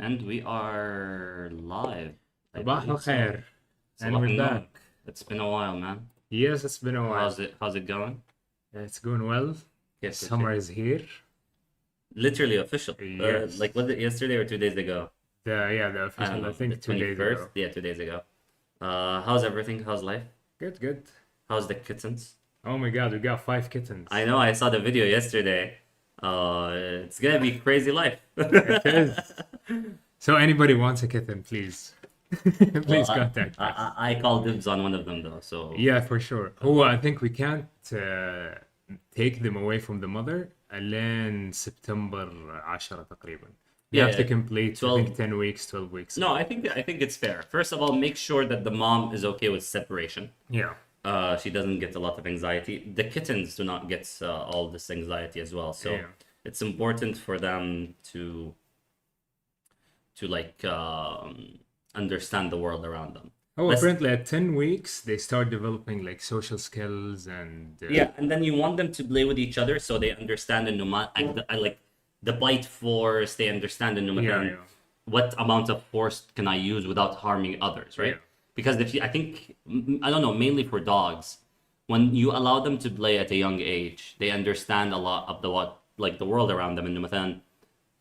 And we are live. I صباح believe so. الخير. And صباح we're النور. back. It's been a while, man. Yes, it's been a while. How's it going? It's going well. Yes, Summer is here. literally official. Yes. Like was it yesterday or 2 days ago? The I don't official, know. I think, The 2 days 21st? ago. Yeah, 2 days ago. How's everything? How's life? Good. How's the kittens? Oh my God, we got 5 kittens. I know I saw the video yesterday. It's gonna be crazy life. It is. So anybody wants a kitten, please. Please Well, contact us. I call dibs on one of them though, so Yeah, for sure. Oh, I think we can't take them away from the mother لين سبتمبر 10 تقريبا. You have to Yeah, complete, I 12. think, 10 weeks, 12 weeks. No, I think it's fair. First of all, make sure that the mom is okay with separation. Yeah. She doesn't get a lot of anxiety. The kittens do not get all this anxiety as well. So Yeah. it's important for them to like understand the world around them. Oh, Let's- apparently at 10 weeks, they start developing like social skills and Yeah, and then you want them to play with each other so they understand the I like the bite force. They understand the yeah. what amount of force can I use without harming others, right? Yeah. Because if you, I think, I don't know, mainly for dogs, when you allow them to play at a young age, they understand a lot of the world around them. And مثلا,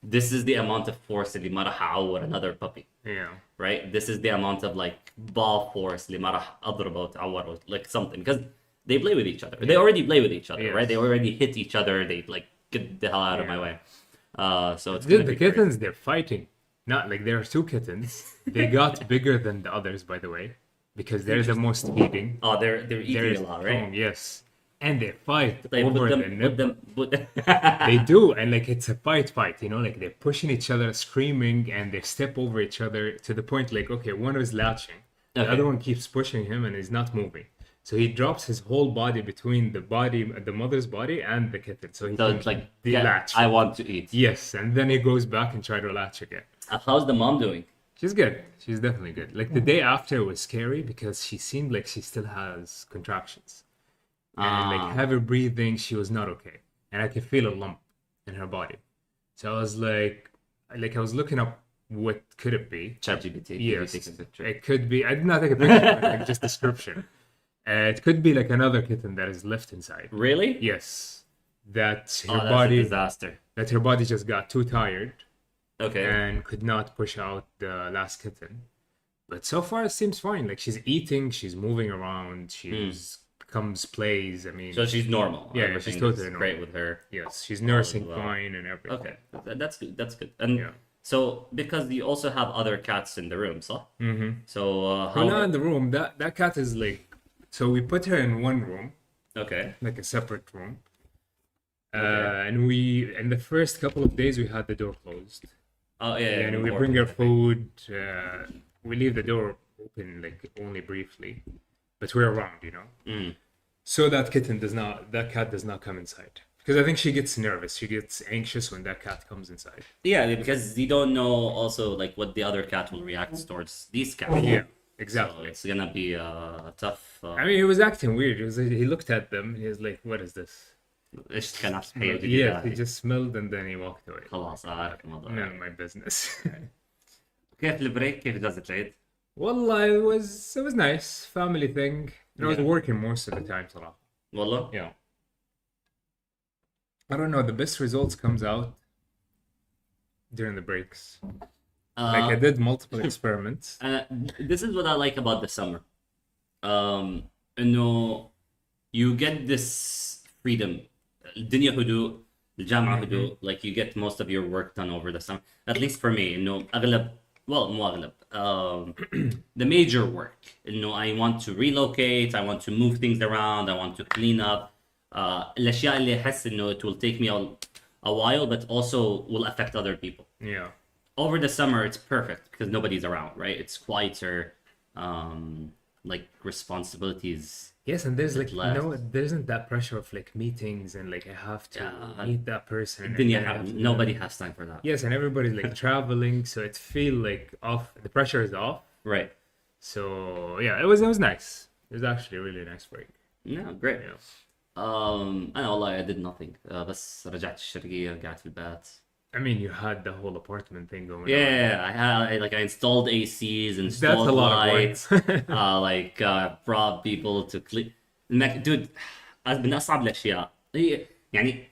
this is the amount of force اللي ما راح أعور another puppy, Yeah. right? This is the amount of like ball force اللي ما راح أضربه تعوره, like something, because they play with each other. They already play with each other, Yes. right? They already hit each other. They like get the hell out of my way. So it's Dude, gonna the be crazy. kittens, they're fighting. Not like there are 2 kittens. They got bigger than the others, by the way, because they're the most feeding. Oh, they're eating There's a lot, right? yes. And they fight They over put the them, nipple. put them. They do, and like it's a fight, like they're pushing each other, screaming, and they step over each other to the point like, okay, one is latching, the Okay. other one keeps pushing him and is not moving. So he drops his whole body between the mother's body and the kitten. So he So can it's like, delatch. I want to eat. Yes, and then he goes back and try to latch again. How's the mom doing? She's good. She's definitely good. Like the day after was scary because she seemed like she still has contractions. And like heavy breathing, she was not okay. And I could feel a lump in her body. So I was like I was looking up what could it be. ChatGPT. Yes, Take a picture. it could be. I did not take a picture, like just description. It could be like another kitten that is left inside. Really? Yes, that Oh, her that's a body, disaster. that her body just got too tired Okay. and could not push out the last kitten. But so far it seems fine. Like she's eating, she's moving around, she's comes plays. I mean, So she's normal. Yeah, Everything she's totally is normal. great with her. yes, she's nursing well. fine and everything. Okay, that's good. That's good. And Yeah. so because you also have other cats in the room, so so Well, how? not in the room. That cat is like. So we put her in one room, Okay. like a separate room. Okay. And we, in the first couple of days, we had the door closed. Oh yeah. And we bring her food. We leave the door open, like only briefly, but we're around, So that cat does not come inside because I think she gets nervous. She gets anxious when that cat comes inside. Yeah, because you don't know also like what the other cat will react towards these cats. Yeah, So exactly. it's gonna be a tough. I mean, he was acting weird. He looked at them. He was like, "What is this?" ايش كان صحية جديدة Yeah, he just smelled and then he walked away. خلاص عارف الموضوع. None of my business. كيف البريك كيف جازت العيد؟ Well, it was nice, family thing. I was Yeah. working most of the time, صراحة. والله؟ Yeah. I don't know. The best results comes out during the breaks. Like I did multiple experiments. This is what I like about the summer. انه you get this freedom. الدنيا هدوء، الجامعة هدوء. Like you get most of your work done over the summer. At least for me, انه اغلب مو اغلب. The major work. انه I want to relocate, I want to move things around, I want to clean up. الاشياء اللي احس انه it will take me a while but also will affect other people. Yeah. Over the summer it's perfect because nobody's around, right? It's quieter, like responsibilities. Yes, and there's like less. there isn't that pressure of like meetings and like I have to Yeah. meet that person. and Then you then I have, have to- nobody has time for that. Yes, and everybody's like traveling, so it feel like off. The pressure is off. Right. So yeah, it was nice. It was actually a really nice break. Yeah, great. Yeah. أنا والله I did nothing. بس رجعت الشرقية قعدت في البيت. I mean, you had the whole apartment thing going on. Yeah, I installed ACs, That's installed a lot of lights, work. brought people to clean. dude من اصعب الاشياء هي يعني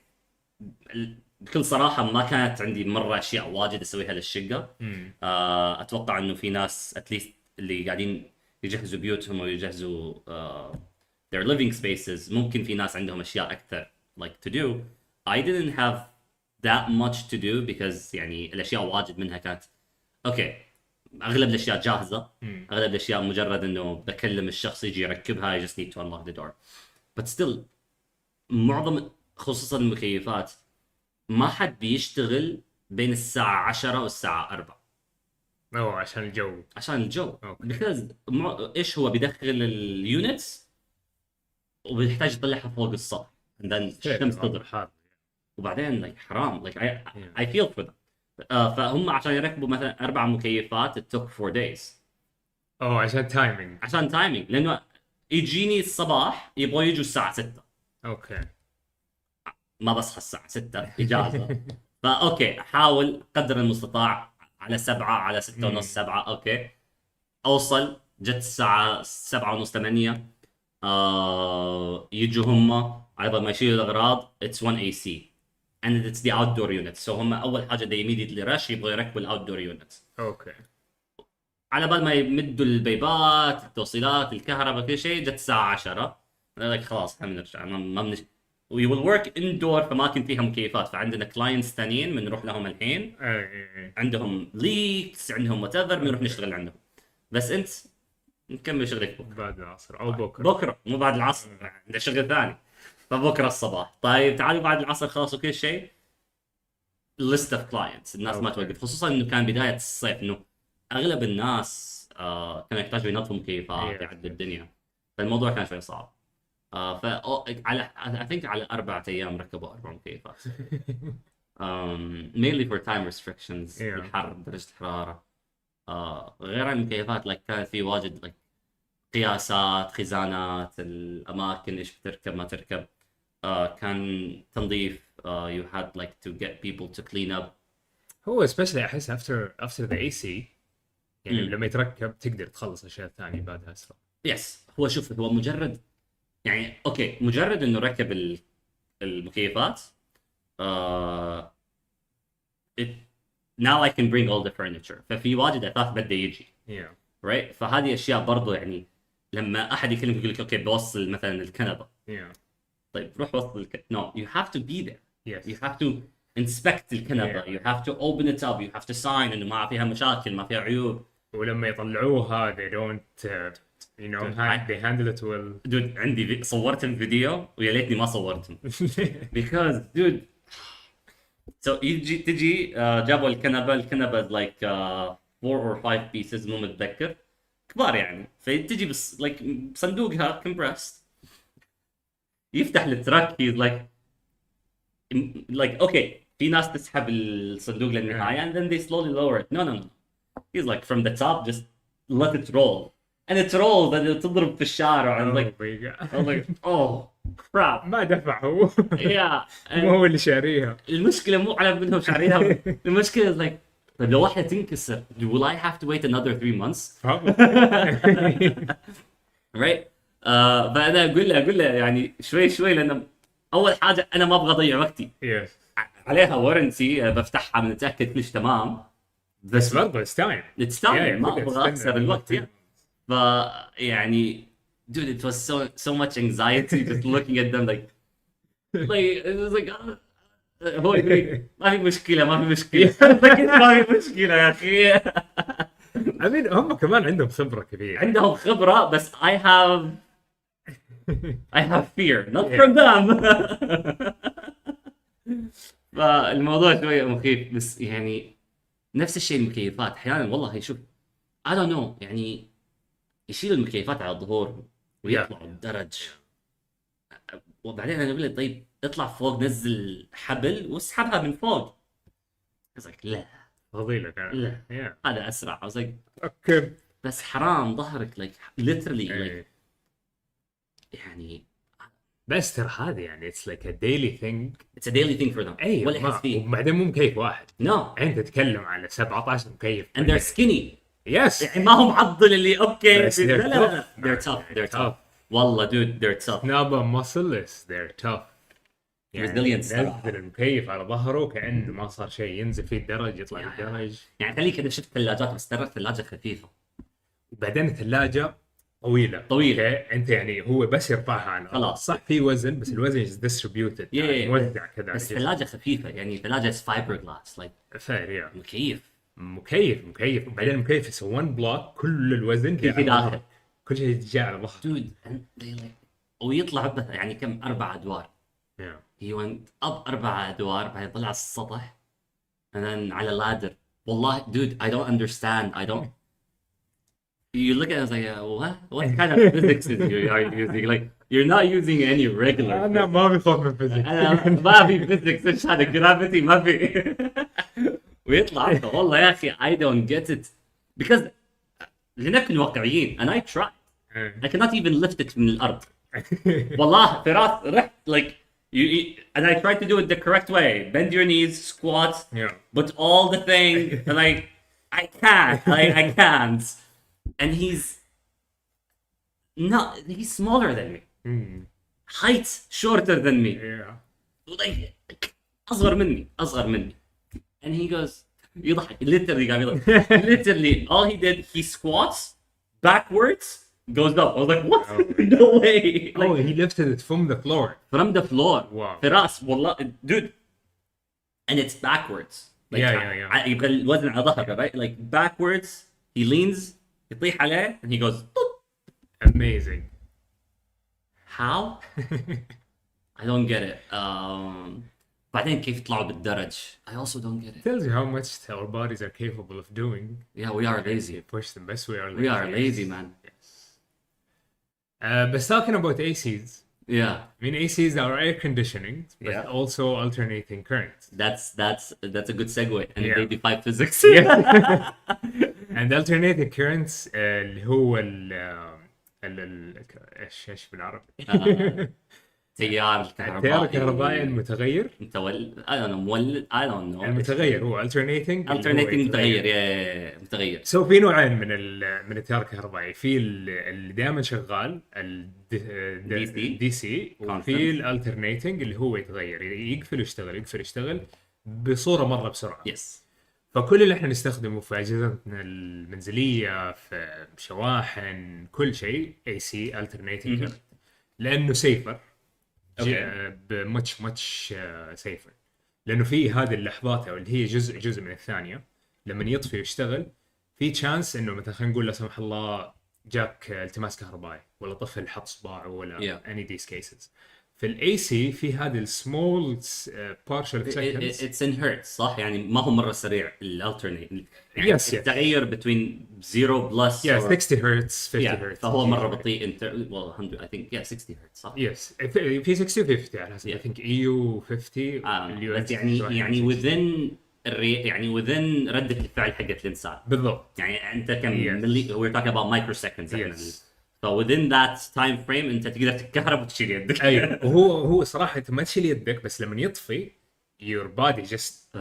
بكل صراحة ما كانت عندي مرة اشياء واجد اسويها للشقة. اتوقع انه في ناس اتليست اللي قاعدين يجهزوا بيوتهم او يجهزوا their living spaces ممكن في ناس عندهم اشياء اكثر like to do. I didn't have that much to do because يعني الاشياء واجد منها كانت اوكي. اغلب الاشياء جاهزة، اغلب الاشياء مجرد انه بكلم الشخص يجي يركبها. I just need to unlock the door but still معظم خصوصا المكيفات ما حد بيشتغل بين الساعة 10 والساعة 4 أوه، عشان الجو. عشان الجو. أوكي. because ايش هو بيدخل اليونتس وبيحتاج يطلعها فوق السطح and then الشمس تضرب حار. وبعدين like حرام like I Yeah. feel for them. فهم عشان يركبوا مثلا 4 مكيفات it took 4 days أوه، عشان تايمينج. عشان تايمينج لأنه يجيني الصباح يبغوا يجوا الساعة 6 أوكي. ما بصحى الساعة 6 إجازة. فأوكي أحاول قدر المستطاع على 7 على 6 ونص 7 أوكي أوصل. جت الساعة 7 ونص 8 يجوا هم على بال ما يشيلوا الأغراض it's 1 AC and it's the outdoor unit so هم أول حاجة they immediately rush يبغوا يركبوا الأوتدور units. أوكي. على بال ما يمدوا البيبات التوصيلات الكهرباء كل شيء جت الساعة 10 لك خلاص احنا بنرجع ما بنش we will work indoor في أماكن فيها مكيفات. فعندنا كلاينتس ثانيين بنروح لهم الحين عندهم ليكس عندهم whatever بنروح نشتغل عندهم. بس أنت نكمل شغلك بكرة بعد العصر أو بكرة مو بعد العصر عندنا شغل ثاني فبكرة الصباح. طيب تعالوا بعد العصر خلاص كل شيء list of clients الناس ما توقف خصوصا إنه كان بداية الصيف إنه أغلب الناس كانوا يحتاجوا ينظفوا مكيفات يعدلوا الدنيا فالموضوع كان شوي صعب. على I think على 4 أيام ركبوا 4 مكيفات. mainly for time restrictions الحر درجة الحرارة. غير عن المكيفات like كانت في واجد like قياسات خزانات الأماكن إيش بتركب ما تركب. كان تنظيف you had like to get people to clean up. هو especially أحس after the AC يعني لما يتركب تقدر تخلص أشياء ثانية بعدها أسرع. يس هو شوف هو مجرد يعني اوكي مجرد انه ركب المكيفات now I can bring all the furniture ففي واجد اثاث بده يجي right فهذه اشياء برضو يعني لما احد يكلمك يقول لك اوكي بوصل مثلا الكنبه طيب روح وصل no you have to be there. You have to inspect الكنبه. You have to open it up. You have to sign انه ما فيها مشاكل ما فيها عيوب. ولما يطلعوها they don't you know they handle it well. dude عندي صورت الفيديو ويا ليتني ما صورتهم because dude so تجي جابوا الكنبة like 4 or 5 pieces مو متذكر كبار يعني فتجي بس like بصندوقها compressed يفتح التراك he's like okay في ناس تسحب الصندوق للنهاية and then they slowly lower it no he's like from the top just let it roll and it rolls and تضرب في الشارع and like oh crap ما دفع هو مو هو اللي شاريها. المشكلة مو على منهم شاريها المشكلة like طيب لو واحدة تنكسر will I have to wait another 3 months right فأنا أقول له يعني شوي لأن أول حاجة أنا ما أبغى أضيع وقتي عليها ورنتي بفتحها بنتأكد كلش تمام بس برضه it's time ما أبغى أخسر الوقت يعني dude it was so much anxiety just looking at them like it was like هو يقول ما في مشكلة ما في مشكلة يا أخي. I mean هم كمان عندهم خبرة كبيرة. عندهم خبرة بس I have fear not from them. فالموضوع شوية مخيف بس يعني نفس الشيء المكيفات أحيانا والله شوف I don't know يعني يشيل المكيفات على الظهور ويطلعوا الدرج وبعدين انا اقول له طيب اطلع فوق نزل حبل واسحبها من فوق. قصدك لا فضيلك لا هذا اسرع. قصدك اوكي بس حرام ظهرك like literally like يعني بس ترى هذا يعني it's like a daily thing. It's a daily thing for them. اي ولا يحس فيه. وبعدين مو مكيف واحد. No. انت تتكلم على 17 مكيف. And they're skinny. Yes. يعني ما هم عضل اللي اوكي. بس لا they're لا لا. tough. They're tough. They're tough. tough. والله dude they're tough. not about muscleless, they're tough. Resilience صراحة. ينزل المكيف على ظهره كأنه ما صار شيء، ينزل فيه الدرج يطلع الدرج. يعني خليك كذا شفت ثلاجات بس ترى الثلاجة خفيفة. وبعدين الثلاجة طويلة. طويلة. اوكي انت يعني هو بس يرفعها عن خلاص. صح في وزن بس الوزن is distributed. يعني موزع كذا. بس ثلاجة خفيفة يعني ثلاجة fiberglass like. فير مكيف وبعدين المكيف يسوي one block كل الوزن في داخل. كل شيء جاء على ظهر. dude and they like ويطلع بث يعني كم 4 أدوار. Yeah. he went up 4 أدوار بعدين طلع على السطح and then على ladder. والله dude I don't understand. I don't. You look at it as like what kind of physics is you are using? Like you're not using any regular. أنا ما بخاف من فيزيكس. أنا ما في physics إيش هذا gravity ما في. ويطلع والله يا أخي I don't get it because لنكن واقعيين and I tried. I cannot even lift it من الأرض. والله فراس رحت like you and I tried to do it the correct way. Bend your knees, squat, but all the thing like I can't. And he's smaller than me. Height shorter than me. Like أصغر مني. And he goes يضحك literally قاعد يضحك. Literally all he did he squats backwards goes up. I was like what? No way. Like, he lifted it from the floor. From the floor. Wow. فراس والله dude. And it's backwards. Like, yeah. يبغى الوزن على ظهره right? Like backwards he leans يطيح عليه and he goes amazing. how? I don't get it. بعدين كيف يطلعوا بالدرج I also don't get it. Tells you how much our bodies are capable of doing. Yeah, we are lazy. Push them best we are lazy. We are lazy man. Yes. But talking about ACs. Yeah. I mean ACs are air conditioning but also alternating current. That's a good segue and they defy physics. And alternating currents اللي هو ايش بالعربي؟ تيار التيار الكهربائي المتغير. مولد I don't know. المتغير هو alternating متغير متغير. سو في نوعين من التيار الكهربائي، في اللي دائما شغال الدي سي وفي الالترنيتنج اللي هو يتغير يقفل ويشتغل بصورة مرة بسرعة. فكل اللي احنا نستخدمه في اجهزتنا المنزليه في شواحن كل شيء اي سي alternating current لانه سيفر much سيفر لانه في هذه اللحظات او اللي هي جزء من الثانيه لما يطفي ويشتغل في تشانس انه مثلا خلينا نقول لا سمح الله جاك التماس كهربائي ولا طفل حط صباعه ولا any these cases. في الاي سي في هذه السمول بارشل سكندز اتس ان هيرتز صح يعني ما هو مره سريع الالترنيت يعني التغير بين 0 بلس 60 هرتز 50 هرتز فهو مره بطيء انت well 100 I think 60 هرتز صح في 60 و 50 على حسب I think EU 50 بس يعني within within ردة الفعل حقت الانسان بالضبط يعني انت كم ملي we're talking about microseconds so within that time frame انت تقدر تتكهرب وتشيل يدك. ايوه وهو صراحه انت ما تشيل يدك بس لما يطفي your body just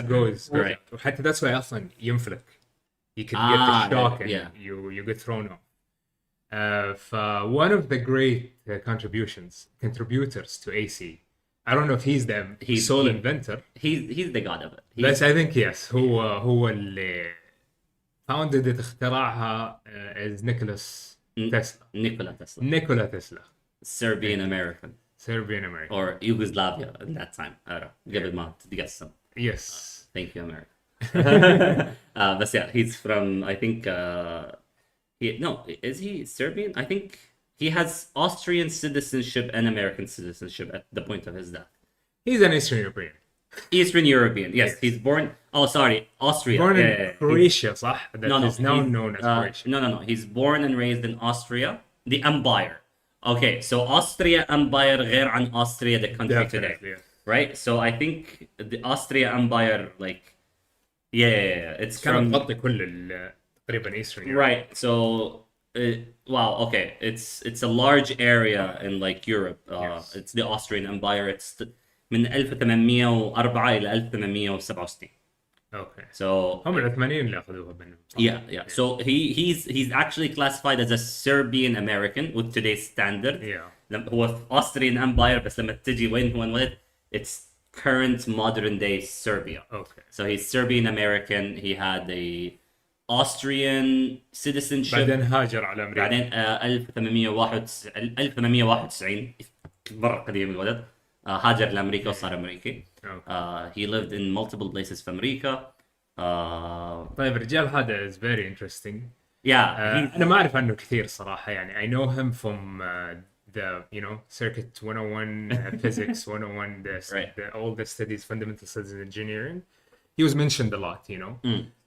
goes right. وحتى that's why اصلا ينفلك you can get the shock and you get thrown off. One of the great contributors to AC. I don't know if he's the sole inventor. He's the god of it. But I think yes هو اللي founded اخترعها as Nikola Tesla. Serbian American or Yugoslavia at that time. I don't know. قبل ما تتقسم. Yes. Thank you America. But yeah, he's from I think is he Serbian? I think he has Austrian citizenship and American citizenship at the point of his death. He's an Eastern European. Eastern European, yes. He's born. Oh, sorry, Austria. Born in Croatia, صح? No. He's now known as Croatia. No. He's born and raised in Austria, the empire. Okay, so Austria Empire غير عن Austria, the country today, right? So I think the Austria Empire, like, it's كان تغطي كل تقريبا Eastern Europe. Right. So wow, okay. It's a large area in like Europe. Yes. It's the Austrian Empire. من 1804 إلى 1867. Okay. So هم العثمانيين اللي اخذوها منهم صح؟ yeah. So he's actually classified as a Serbian American with today's standard. Yeah. هو في Austrian Empire بس لما تجي وين هو انولد it's current modern day Serbia. Okay. So he's Serbian American. He had a Austrian citizenship. بعدين هاجر على امريكا. بعدين 1891 مرة قديم الولد. هاجر لأمريكا وصار أمريكي. He lived in multiple places في أمريكا. طيب الرجال هذا is very interesting. Yeah. أنا ما أعرف عنه كثير صراحة يعني. I know him from the circuit 101 physics 101 all the studies fundamental studies in engineering. He was mentioned a lot.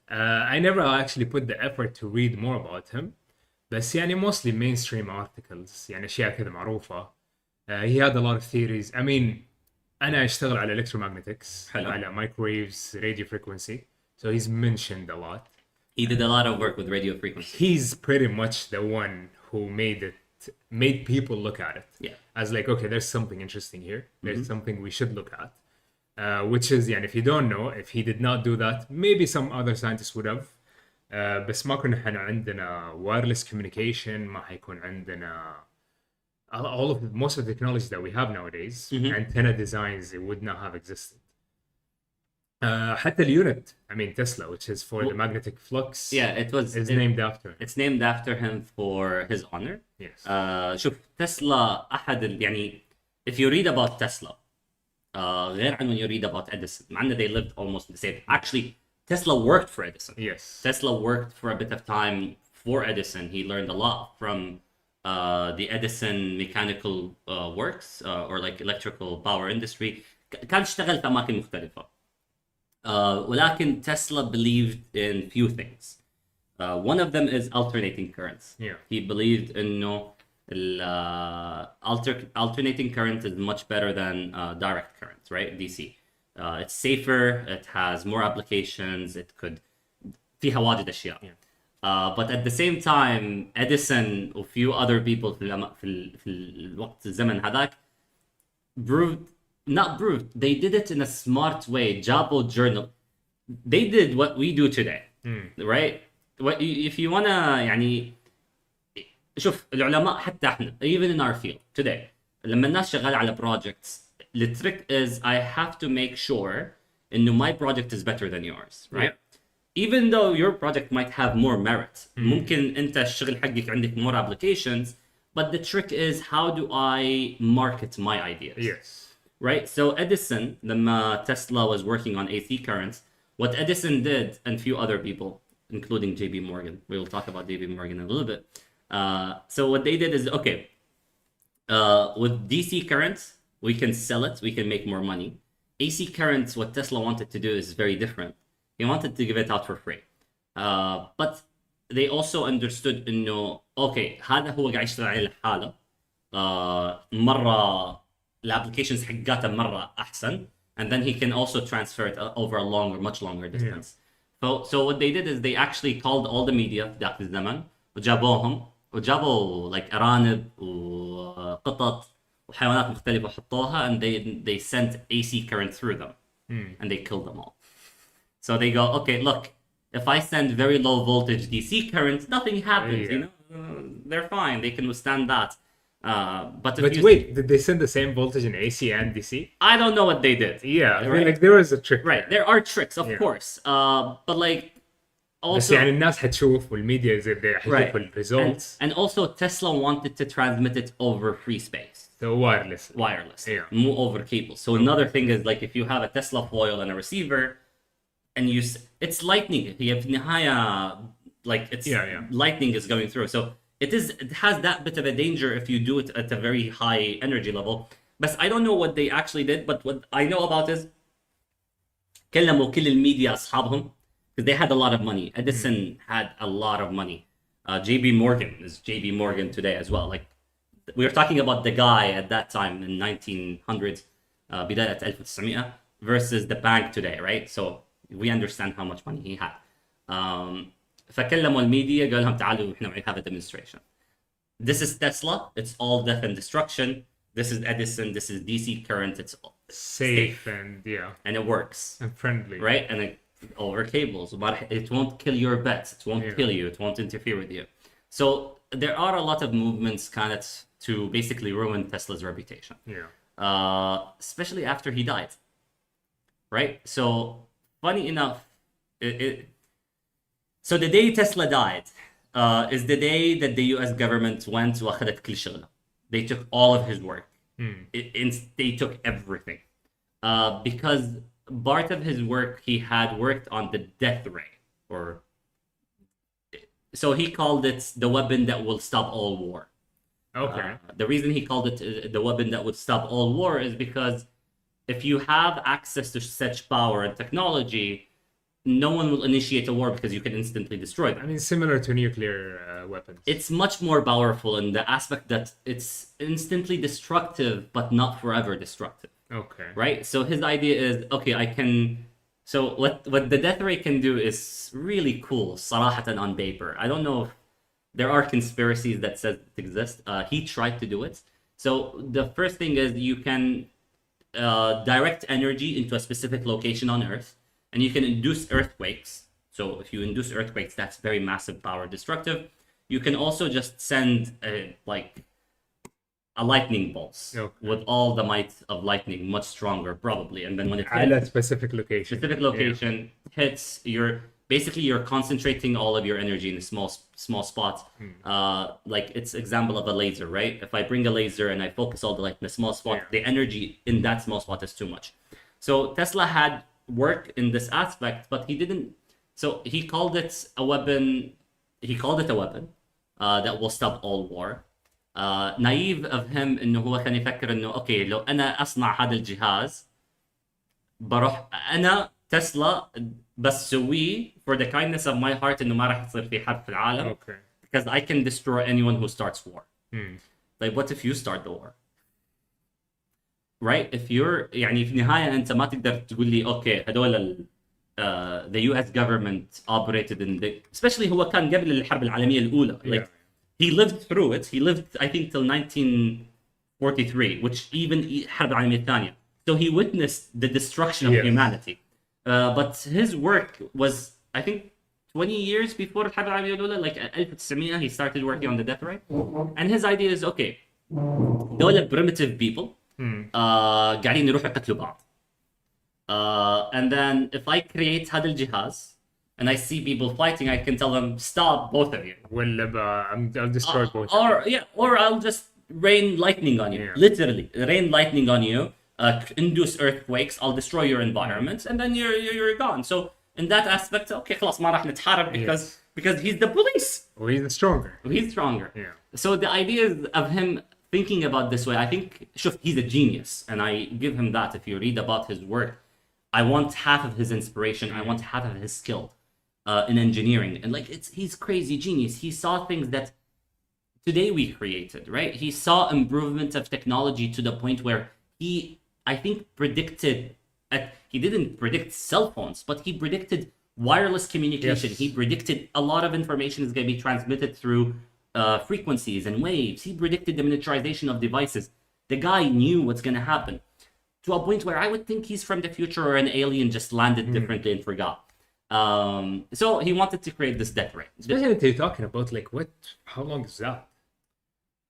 I never actually put the effort to read more about him. بس يعني mostly mainstream articles يعني أشياء كذا معروفة. He had a lot of theories. I mean أنا أشتغل على electromagnetics حلو. على microwaves radio frequency. So he's mentioned a lot. He did a lot of work with radio frequency. He's pretty much the one who made people look at it. Yeah. As like, okay, there's something interesting here. There's something we should look at. Which is, يعني, if you don't know, if he did not do that, maybe some other scientists would have. بس ما كنا احنا عندنا wireless communication, ما حيكون عندنا most of the technology that we have nowadays, antenna designs, it would not have existed. حتى الunit, I mean Tesla, which is for the magnetic flux. Yeah, is named after him. It's named after him for his honor. Yes. شوف تسلا أحد يعني if you read about Tesla غير عن when you read about Edison مع إن they lived almost the same. Actually, Tesla worked for Edison. Yes. Tesla worked for a bit of time for Edison. He learned a lot from the Edison mechanical works or like electrical power industry. كان اشتغل في أماكن مختلفة. ولكن Tesla believed in few things. One of them is alternating currents. Yeah. He believed إنه alternating current is much better than direct current, right? DC. It's safer. It has more applications. It could فيها واجد أشياء. Yeah. But at the same time, Edison or few other people في الوقت الزمن هذاك they did it in a smart way. جابوا journal. They did what we do today, right? If you wanna يعني شوف العلماء حتى احنا even in our field today لما الناس شغالة على projects the trick is I have to make sure إنه my project is better than yours, right? Even though your project might have more merit ممكن أنت الشغل حقك عندك more applications, but the trick is how do I market my ideas? Yes. Right? So Edison, لما Tesla was working on AC currents, what Edison did and few other people, including JB Morgan, we will talk about JB Morgan in a little bit. So what they did is, okay, with DC currents, we can sell it, we can make more money. AC currents, what Tesla wanted to do is very different. He wanted to give it out for free. But they also understood إنه, okay, هذا هو قاعد يشتغل عليه لحاله. مرة الابلكيشنز حقاته مرة أحسن. And then he can also transfer it over a much longer distance. Yeah. So what they did is they actually called all the media في ذاك الزمن وجابوا like أرانب وقطط وحيوانات مختلفة وحطوها and they sent AC current through them and they killed them all. So they go, okay, look, if I send very low voltage DC current, nothing happens, they're fine, they can withstand that. But wait, did they send the same voltage in AC and DC? I don't know what they did. Yeah, I mean, like there was a trick. Right, there are tricks, of course. But like also بس يعني الناس حتشوف والميديا زي حيشوفوا الريزولتس. And also Tesla wanted to transmit it over free space. So wireless. Yeah. Move over cables. So another thing is like if you have a Tesla foil and a receiver and it's lightning. هي في النهاية like it's lightning is going through. So it has that bit of a danger if you do it at a very high energy level. But I don't know what they actually did, but what I know about is كلموا كل الميديا أصحابهم because they had a lot of money. Edison had a lot of money. JB Morgan is JB Morgan today as well. Like we were talking about the guy at that time in 1900s, بداية 1900 versus the bank today, right? So we understand how much money he had. فكلموا الميديا قال لهم تعالوا احنا we have a demonstration. This is Tesla. It's all death and destruction. This is Edison. This is DC current. It's all Safe and and it works, and friendly. right? And it, over cables. But it won't kill your bets. It won't Yeah. kill you. It won't interfere with you. So there are a lot of movements kind of to basically ruin Tesla's reputation, especially after he died, right? So funny enough, so the day Tesla died is the day that the US government went وأخذت كل شغله. They took all of his work. They took everything. Because part of his work, he had worked on the death ray. So he called it the weapon that will stop all war. Okay. The reason he called it the weapon that would stop all war is because if you have access to such power and technology, no one will initiate a war because you can instantly destroy them. I mean, similar to nuclear weapons. It's much more powerful in the aspect that it's instantly destructive, but not forever destructive. Okay. Right? So his idea is, okay, I can... So what the death ray can do is really cool, صراحة on paper. I don't know if there are conspiracies that says it exists. He tried to do it. So the first thing is you can direct energy into a specific location on Earth, and you can induce earthquakes. So if you induce earthquakes, that's very massive power destructive. You can also just send a lightning bolt with all the might of lightning, much stronger probably. And then when it hits at a specific location, hits, you're concentrating all of your energy in a small spot. Like it's example of a laser, right? If I bring a laser and I focus all the light in a small spot, the energy in that small spot is too much. So Tesla had work in this aspect, but he didn't. So he called it a weapon. He called it a weapon that will stop all war. نايف of him انه هو كان يفكر انه اوكي لو انا اصنع هذا الجهاز بروح انا تسلا بس سويه for the kindness of my heart انه ما راح يصير في حرب في العالم. Okay. Because I can destroy anyone who starts war. Like what if you start the war? Right? If you're يعني في النهاية انت ما تقدر تقول لي اوكي هذول the US government operated in the especially هو كان قبل الحرب العالمية الأولى. Like he lived through it. He lived, I think, till 1943, which even الحرب العالمية الثانية. So he witnessed the destruction of humanity. But his work was, I think, 20 years before الحرب العالمية الأولى, like 1900, he started working on the death ray. And his idea is, okay, دول primitive people قاعدين يروحوا يقتلوا بعض. And then if I create هذا الجهاز, and I see people fighting, I can tell them, stop, both of you. I'll destroy both. Or I'll just rain lightning on you. Literally, rain lightning on you, induce earthquakes, I'll destroy your environment, and then you're gone. So in that aspect, okay, خلاص ما راح نتحارب because he's the police. Well, he's stronger. He's stronger. Yeah. So the idea of him thinking about this way, I think, شوف, he's a genius, and I give him that. If you read about his work, I want half of his inspiration, I want half of his skill. In engineering, and like he's crazy genius. He saw things that today we created, right? He saw improvement of technology to the point where he, I think, predicted. He didn't predict cell phones, but he predicted wireless communication. He predicted a lot of information is going to be transmitted through frequencies and waves. He predicted the miniaturization of devices. The guy knew what's going to happen to a point where I would think he's from the future or an alien just landed differently and forgot. So he wanted to create this death ray. Especially if you're talking about like what? How long is that?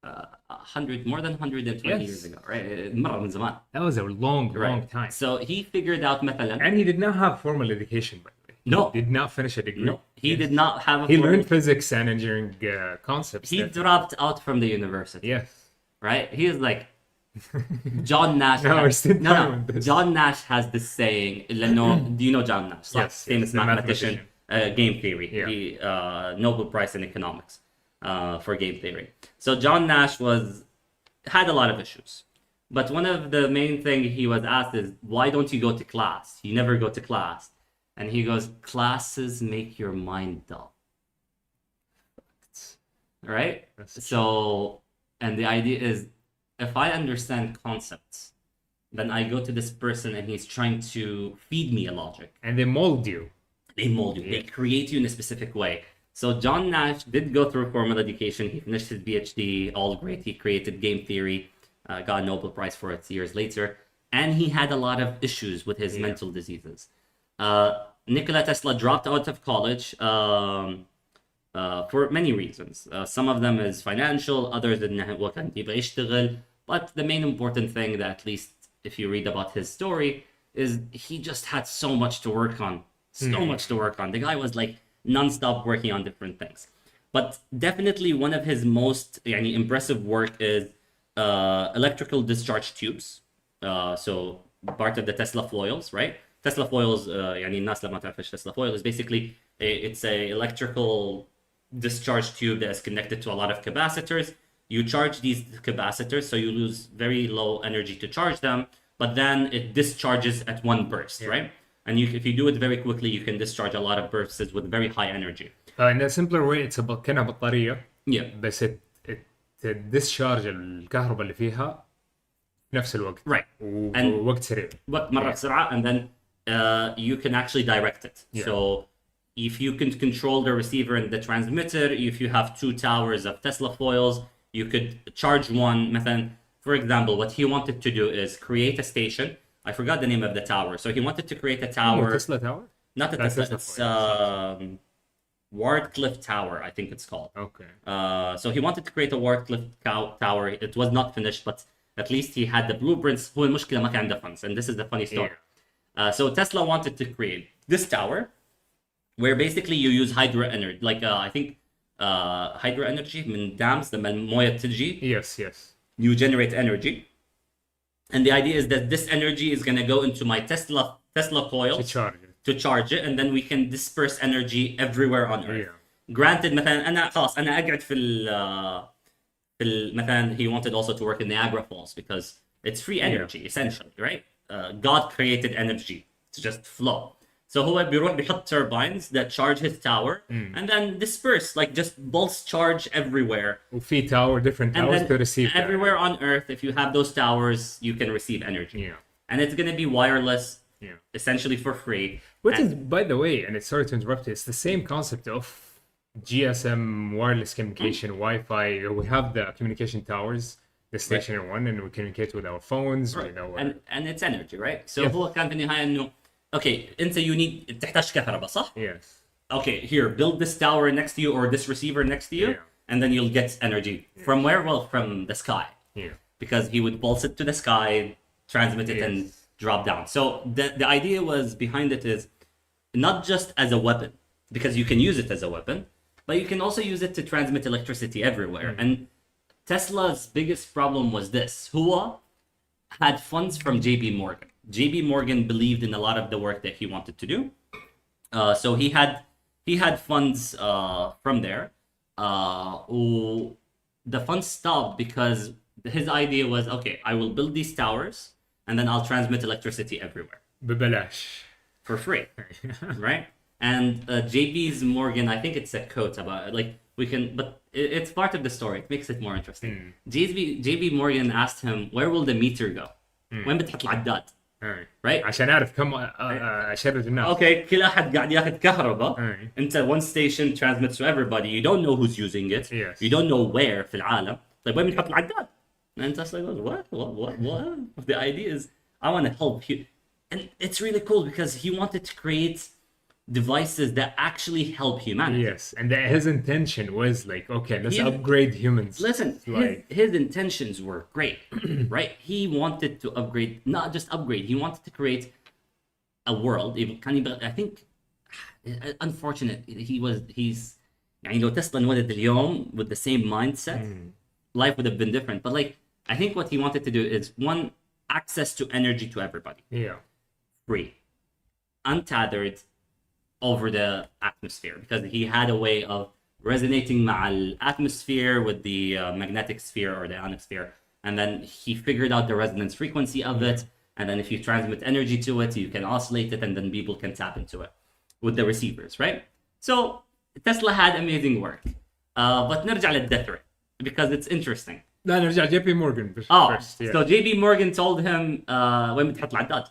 100, more than 120 years ago, right? مرة من زمان. That was a long time. So he figured out مثلا. And he did not have formal education, by the way. No. He did not finish a degree. No, he did not have a He learned physics and engineering concepts. He dropped out from the university. Yes. Right? He is like John Nash. John Nash has this saying. Do you know John Nash? Yes, famous mathematician. Game theory. Yeah. He Nobel Prize in economics for game theory. So John Nash had a lot of issues, but one of the main thing he was asked is, "Why don't you go to class? You never go to class." And he goes, "Classes make your mind dull." Right? So, and the idea is, if I understand concepts, then I go to this person and he's trying to feed me a logic. And they mold you. They mold you. They create you in a specific way. So John Nash did go through formal education. He finished his PhD, all great. He created game theory, got a Nobel Prize for it years later. And he had a lot of issues with his mental diseases. Nikola Tesla dropped out of college for many reasons. Some of them is financial, others إنه هو كان يبغى يشتغل. But the main important thing that, at least if you read about his story, is he just had so much to work on. So much to work on. The guy was like non-stop working on different things. But definitely one of his most impressive work is electrical discharge tubes. So part of the Tesla foils, right? Tesla foils, الناس لما تعرفش Tesla foil is basically it's a electrical discharge tube that is connected to a lot of capacitors. You charge these capacitors, so you lose very low energy to charge them, but then it discharges at one burst, right? And if you do it very quickly, you can discharge a lot of bursts with very high energy. In a simpler way, it's كأنها بطارية. Yeah. بس discharge الكهرباء اللي فيها نفس الوقت. Right. ووقت سريع. وقت مرة بسرعة, and then you can actually direct it. Yeah. So if you can control the receiver and the transmitter, if you have two towers of Tesla foils, you could charge one. مثلا, for example, what he wanted to do is create a station. I forgot the name of the tower. So he wanted to create a tower. Tesla Tower? Not a Tesla. Tesla It's Wardcliffe Tower, I think it's called. Okay. So he wanted to create a Wardcliffe Tower. It was not finished, but at least he had the blueprints. هو المشكلة ما كان عنده funds, and this is the funny story. So Tesla wanted to create this tower, where basically you use hydro energy, like I think hydro energy من dams لما الموية تجي. Yes. You generate energy, and the idea is that this energy is gonna go into my Tesla coils to charge it, and then we can disperse energy everywhere on Earth. Granted, مثلا أنا خلاص أنا أقعد في مثلا he wanted also to work in Niagara Falls because it's free energy essentially, right? God created energy to just flow. So هو بيروح بيحط turbines that charge his tower and then disperse, like just bulk charge everywhere. وفي different towers to receive everywhere on Earth. If you have those towers, you can receive energy. And it's going to be wireless, essentially for free. Which is, by the way, and it's sorry to interrupt you, it's the same concept of GSM, wireless communication, Wi-Fi. We have the communication towers, the stationary one, and we communicate with our phones. With our... and it's energy, right? So هو كان في النهاية إنه okay, أنت you need تحتاج كهرباء صح? Yes. Okay, here, build this tower next to you or this receiver next to you, and then you'll get energy. From where? Well, from the sky. Because he would pulse it to the sky, transmit it, and drop down. So the idea was behind it is not just as a weapon, because you can use it as a weapon, but you can also use it to transmit electricity everywhere. And Tesla's biggest problem was this. هو had funds from JB Morgan. JB Morgan believed in a lot of the work that he wanted to do. So he had funds from there. The funds stopped because his idea was, okay, I will build these towers and then I'll transmit electricity everywhere. ببلاش. For free, right? And JB's Morgan, I think it's a quote about it. Like we can, but it's part of the story. It makes it more interesting. JB Morgan asked him, where will the meter go? وين بتحط العداد? Right? عشان أعرف كم أشرد الناس. Okay, كل أحد قاعد ياخذ كهرباء. أنت one station transmits to everybody. You don't know who's using it. Yes. You don't know where في العالم. طيب وين بنحط العداد؟ And Tesla goes, what? The idea is, I want to help you. And it's really cool because he wanted to create devices that actually help humanity. Yes, and his intention was like, okay, let's upgrade humans. Listen, his intentions were great, right? He wanted to upgrade, not just upgrade, he wanted to create a world. I think, unfortunate, he's يعني لو تسلا انولد اليوم with the same mindset, life would have been different. But like, I think what he wanted to do is, one, access to energy to everybody. Free. Untethered over the atmosphere. Because he had a way of resonating مع atmosphere with the magnetic sphere or the ionosphere. And then he figured out the resonance frequency of it. And then if you transmit energy to it, you can oscillate it and then people can tap into it with the receivers, right? So Tesla had amazing work. But نرجع للدفتر because it's interesting. لا نرجع JP Morgan first. So JP Morgan told him وين بتحط العداد.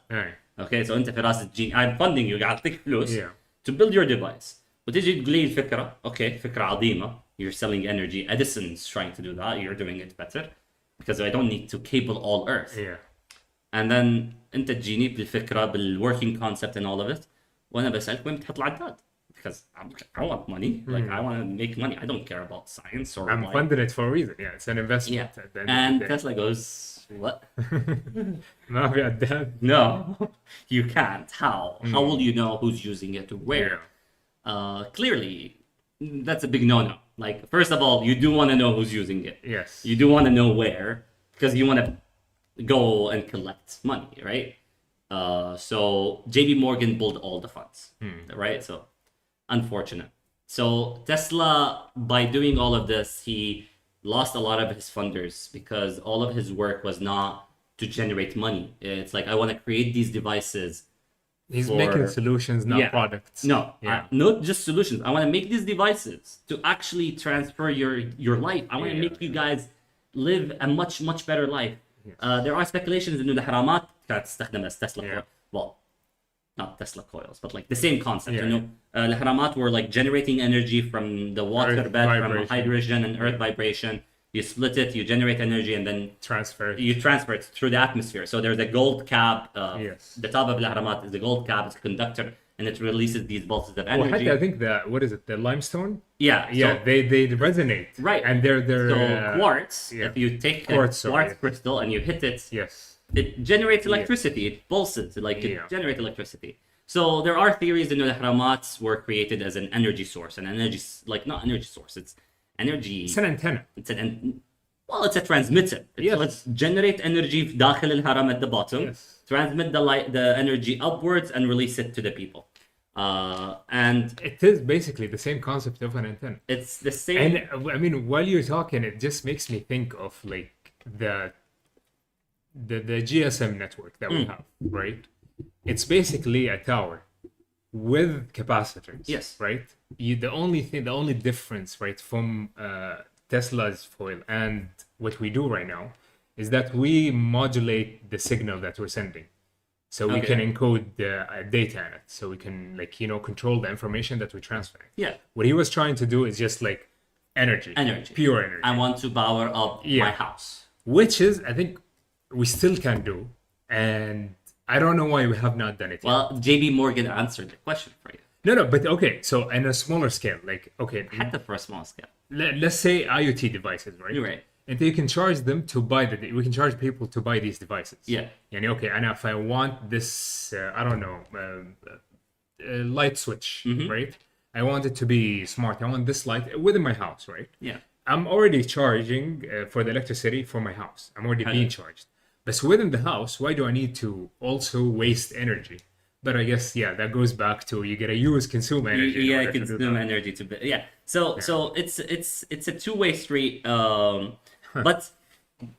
Okay, so انت في راس الجين I'm funding you قاعد اعطيك فلوس to build your device. وتجي تقول لي الفكره اوكي فكره عظيمه you're selling energy Edison's trying to do that you're doing it better because I don't need to cable all earth Yeah. and then انت تجيني بالفكره بالworking concept and all of it وانا بسالك وين بتحط العداد because I want money like I want to make money I don't care about science or I'm why. funding it for a reason. Yeah, it's an investment. Yeah. At the end And of the day. Tesla goes what ما في عداد. no you can't how will you know who's using it where clearly that's a big no-no like first of all you do want to know who's using it Yes. you do want to know where because you want to go and collect money right so JP Morgan pulled all the funds right so unfortunate so Tesla by doing all of this he lost a lot of his funders because all of his work was not to generate money it's like I want to create these devices He's for- making solutions, not products. No, Yeah. not just solutions. I want to make these devices to actually transfer your life. I want to Yeah. make you guys live a much better life. There are speculations إنه الحرامات كانت تستخدم as Tesla Yeah. coil. Well, not Tesla coils, but like the same concept. Yeah. You know, الحرامات were like generating energy from the water Earth bed, from vibration. hydrogen and earth vibration. You split it, you generate energy, and then Transfer. you transfer it through the atmosphere. So there's a gold cap. Yes. The top of الأهرامات is a gold cap. It's a conductor, and it releases these pulses of energy. وحتى I think what is it? The limestone. Yeah. Yeah, So, they resonate. right. And they're so quartz. yeah. If you take Quartz, a sorry, quartz yeah. crystal and you hit it, Yes. it generates electricity. It pulses like it Yeah. generates electricity. So there are theories that the Ahramats were created as an energy source, an energy like not energy source. It's energy. It's an antenna. It's an well, it's a transmitter. Yes. Let's generate energy داخل الهرم at the bottom, Yes. transmit the light, the energy upwards, and release it to the people. And It is basically the same concept of an antenna. it's the same. And I mean, while you're talking, it just makes me think of like the GSM network that we have, right? It's basically a tower with capacitors. Yes. Right. The only difference, right, from Tesla's foil and what we do right now is that we modulate the signal that we're sending. So we Okay. can encode the data in it. So we can control the information that we transfer. Yeah. What he was trying to do is just like energy. Energy. Pure energy. I want to power up Yeah. my house. Which is, I think, we still can do. And I don't know why we have not done it yet. Well, JB Morgan answered the question for you. No, but okay. So on a smaller scale, like, okay, حتى for a small scale. let's say IoT devices, right? You're right. And you can charge them to buy we can charge people to buy these devices. Yeah. And okay, and if I want this, I don't know, light switch, right? I want it to be smart. I want this light within my house, right? Yeah. I'm already charging for the electricity for my house. I'm already being charged. But within the house, why do I need to also waste energy? But I guess that goes back to you gotta consume energy. in Yeah, order to do consume that. energy to yeah. So it's a two-way street. But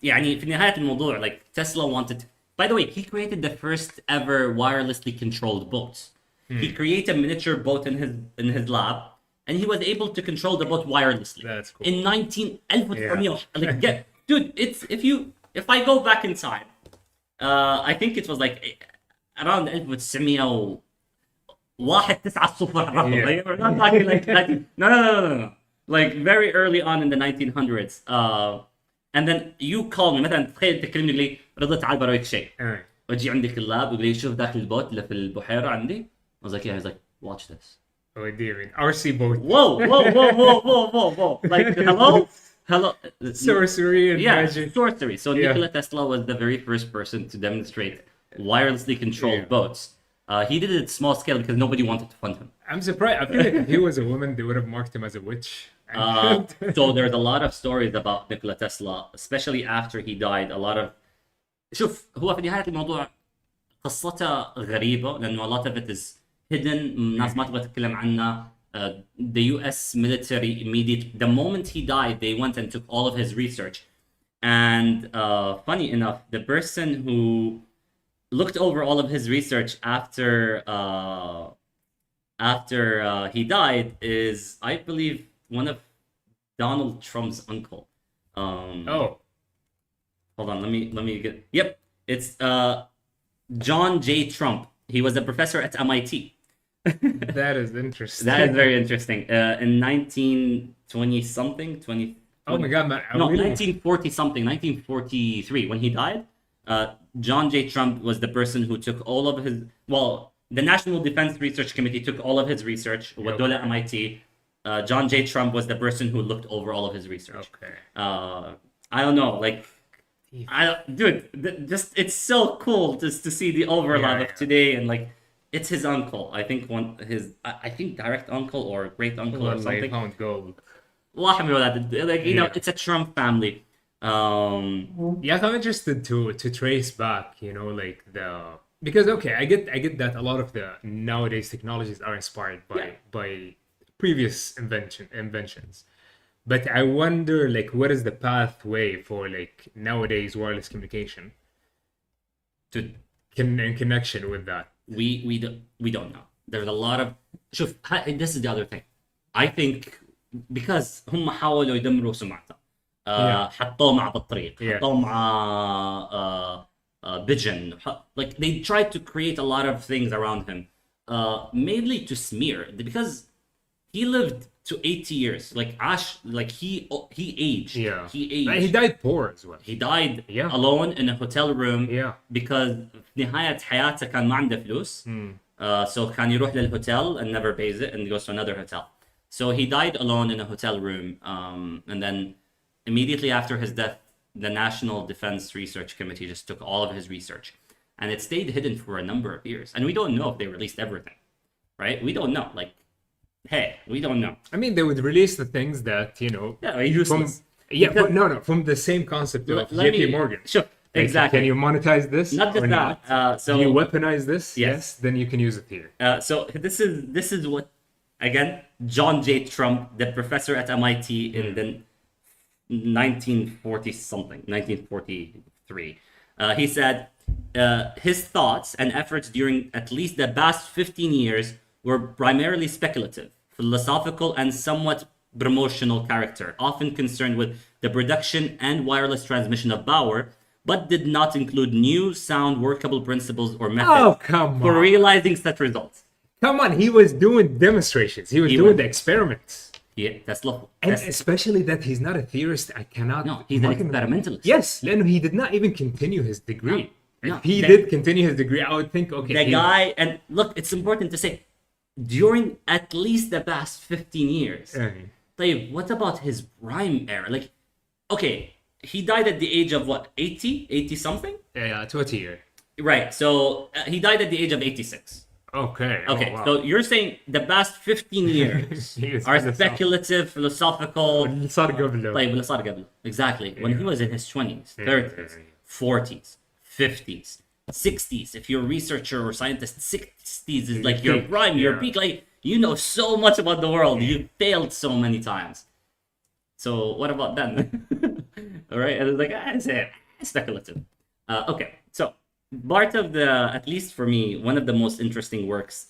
يعني في نهاية الموضوع like Tesla wanted. By the way, he created the first ever wirelessly controlled boat. He created a miniature boat in his lab, and he was able to control the boat wirelessly. That's cool. In 1900, like dude, if I go back in time, I think it was like around 1901 الرقم. Yeah. We're not talking like that. No. Like very early on in the 1900s. And then you call me مثلا تخيل تكلمني لي رضا تعال بوريك شيء. Alright. واجي عندك اللاب ويقول لي شوف ذاك البوت اللي في البحيره عندي. I was like yeah. He's like watch this. What do you mean? RC boat. Whoa. Like hello. Sorcery and Yeah, magic. sorcery. So Yeah. Nikola Tesla was the very first person to demonstrate wirelessly controlled boats. He did it at small scale because nobody wanted to fund him. I'm surprised. I feel like if he was a woman, they would have marked him as a witch. So there's a lot of stories about Nikola Tesla, especially after he died. A lot of شوف هو في نهاية الموضوع قصته غريبة لأنه a lot of it is hidden. الناس ما تبغى تتكلم عنها. The US military immediately, the moment he died, they went and took all of his research. And funny enough, the person who looked over all of his research after he died is, I believe, one of Donald Trump's uncle. Oh, Hold on, let me get. Yep, it's John J. Trump. He was a professor at MIT. That is interesting. That is very interesting. In 1920 something, 20. Oh my God, man! No, 1940 something, 1943, when he died, John J. Trump was the person who took all of his. Well, the National Defense Research Committee took all of his research. ودوله MIT. John J. Trump was the person who looked over all of his research. Okay. I don't know, like, just it's so cool just to see the overlap of today, and like, it's his uncle. I think I think direct uncle or great uncle or something. Pound gold. Like, you know, it's a Trump family. Yeah, I'm interested to trace back, you know, like because okay, I get that a lot of the nowadays technologies are inspired by previous inventions. But I wonder, like, what is the pathway for like nowadays wireless communication in connection with that? We don't know. There's a lot of this is the other thing. I think because هم حاولوا يدمروا سمعته. حطوه مع بطريق, حطوه مع Bijan. Like, they tried to create a lot of things around him, mainly to smear, because he lived to 80 years. Like Ash, like he aged. Yeah. He aged. He died poor as well. He died alone in a hotel room. Yeah. Because في نهاية حياته كان ما عنده فلوس. So كان يروح للhotel and never pays it and goes to another hotel. So he died alone in a hotel room. And then immediately after his death, the National Defense Research Committee just took all of his research. And it stayed hidden for a number of years. And we don't know if they released everything. Right? We don't know. Like, hey, we don't know. I mean, they would release the things that, you know... Yeah, useless. But no, from the same concept of JP Morgan. Sure, exactly. Can you monetize this? Not just that. So do you weaponize this? Yes. Then you can use it here. So this is what, again, John J. Trump, the professor at MIT in the 1940 something, 1943. He said his thoughts and efforts during at least the past 15 years were primarily speculative, philosophical, and somewhat promotional character, often concerned with the production and wireless transmission of power, but did not include new, sound, workable principles or methods for realizing such results. Come on, he was doing demonstrations. He was doing the experiments. Yeah, that's lawful. And especially that he's not a theorist. I cannot... No, he's an experimentalist. Yes, and he did not even continue his degree. No, if he did continue his degree, I would think, okay... The guy... And look, it's important to say, during at least the past 15 years, what about his prime era? Like, okay, he died at the age of what, 80 something? Yeah, 20 year. Right, so he died at the age of 86. Okay. Okay, wow. So you're saying the past 15 years are speculative, philosophical. Exactly. When he was in his 20s, 30s, 40s, 50s, 60s. If you're a researcher or scientist, 60s is like your prime, your peak. Like, you know so much about the world. You failed so many times. So what about then? All right, and it's like, it's speculative. Okay, so part of at least for me, one of the most interesting works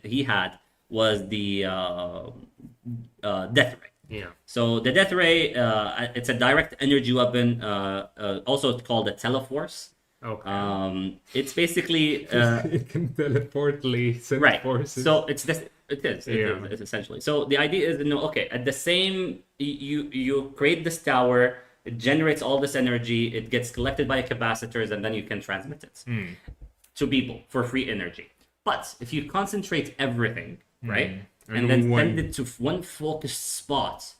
he had was the death ray. Yeah. So the death ray, it's a direct energy weapon. Also, it's called a teleforce. Okay. It's basically it can teleportly send forces. So it is essentially. So the idea is, at the same, you create this tower. It generates all this energy. It gets collected by capacitors, and then you can transmit it to people for free energy. But if you concentrate everything, right, and then send it to one focused spot,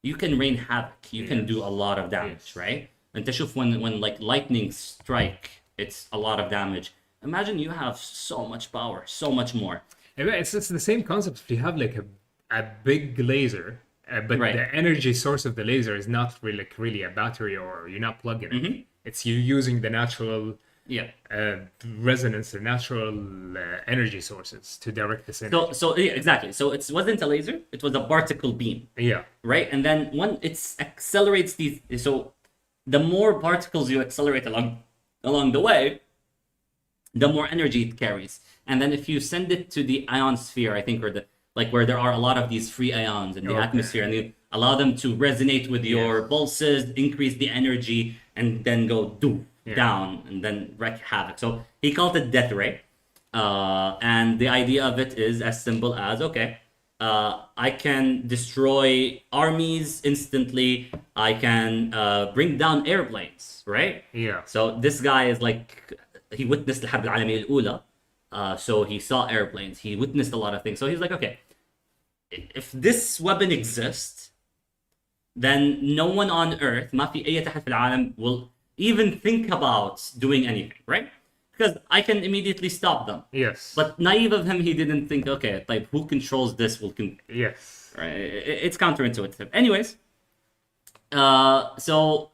you can rain havoc. You can do a lot of damage, right? And تشوف when like lightning strike, it's a lot of damage. Imagine you have so much power, so much more. It's the same concept. If you have like a big laser. But the energy source of the laser is not really a battery, or you're not plugging it. It's you using the natural resonance, the natural energy sources to direct this energy. So exactly. So it wasn't a laser; it was a particle beam. Yeah. Right, and then it accelerates these. So the more particles you accelerate along the way, the more energy it carries. And then if you send it to the ionosphere, I think, or where there are a lot of these free ions in the atmosphere, and you allow them to resonate with your pulses, increase the energy, and then go down and then wreak havoc. So he called it death ray. And the idea of it is as simple as, okay, I can destroy armies instantly. I can bring down airplanes, right? Yeah. So this guy is like, he witnessed الحرب العالمية الأولى. So he saw airplanes. He witnessed a lot of things. So he's like, okay, if this weapon exists, then no one on Earth, ما في أي أحد في العالم, will even think about doing anything, right? Because I can immediately stop them. Yes. But naive of him, he didn't think, okay, like who controls this will yes. right? It's counterintuitive. Anyways, so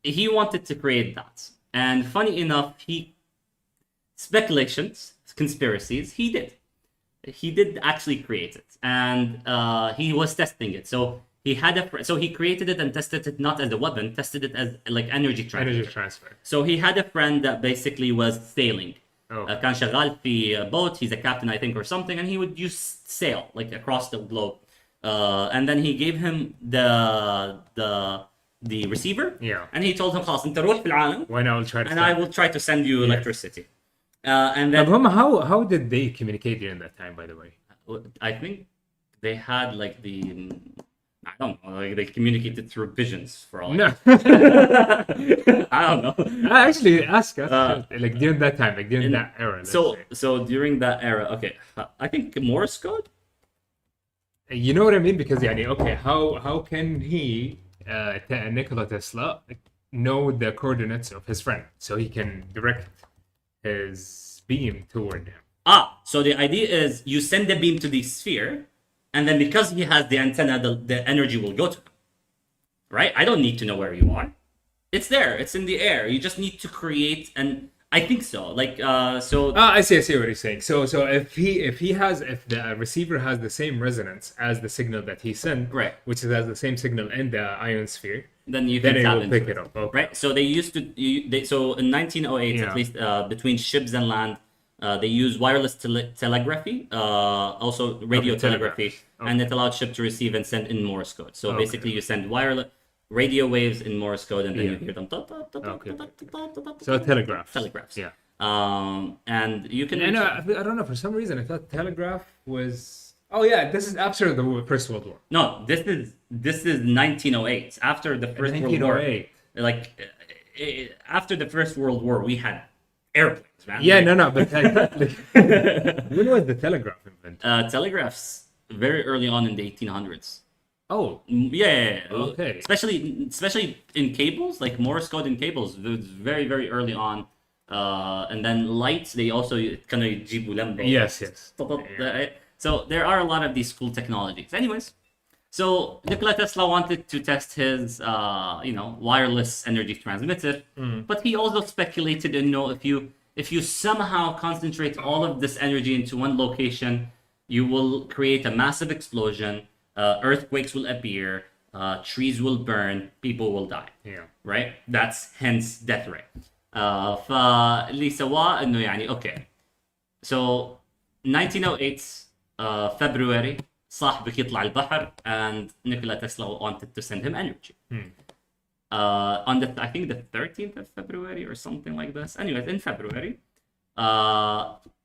he wanted to create that. And funny enough, speculations, conspiracies, he did. He did actually create it. And he was testing it. So he created it and tested it not as a weapon, tested it as like energy transfer. Energy transfer. So he had a friend that basically was sailing. كان شغال في boat, he's a captain I think or something, and he would use sail like across the globe. And then he gave him the receiver. Yeah. And he told him خلاص انت روح في العالم. When I will try to. And I will try to send you electricity. And then how did they communicate during that time, by the way? I think they had like I don't know, like they communicated through visions for all. No. I don't know. Actually, ask like during that time, like during that era. So during that era, okay, I think Morse code. You know what I mean? Because يعني, okay, how can he Nikola Tesla know the coordinates of his friend so he can direct his beam toward him? So the idea is you send the beam to the sphere, and then because he has the antenna, the energy will go to him. Right? I don't need to know where you are. It's there. It's in the air. You just need to create, and I think so. Like so. I see what he's saying. So if the receiver has the same resonance as the signal that he sent, right, which has the same signal in the ionosphere, then it will pick it up. Okay. Right. So they used to. So in 1908, at least between ships and land, they used wireless telegraphy, also radio telegraphy, and it allowed ship to receive and send in Morse code. So basically, you send wireless radio waves in Morse code, and then you hear them. So telegraphs. Telegraphs. Yeah. And you can. And I don't know. For some reason, I thought telegraph was. Oh yeah, this is after the First World War. No, this is 1908. After the First World War. Like after the First World War, we had airplanes, man. Yeah, no, but when was the telegraph invented? Telegraphs very early on in the 1800s. Oh. Yeah. Okay. Especially in cables, like Morse code in cables, it was very, very early on. And then lights, they also kind of يجيبوا لمبة. Yes. So there are a lot of these cool technologies. Anyways, so Nikola Tesla wanted to test his, wireless energy transmitter, but he also speculated in, if you somehow concentrate all of this energy into one location, you will create a massive explosion. Earthquakes will appear, trees will burn, people will die. Yeah. Right? That's hence death rate. فاللي سواه انه يعني okay. So 1908 February صاحبك يطلع البحر and Nikola Tesla wanted to send him energy. On I think the 13th of February or something like this. Anyways, in February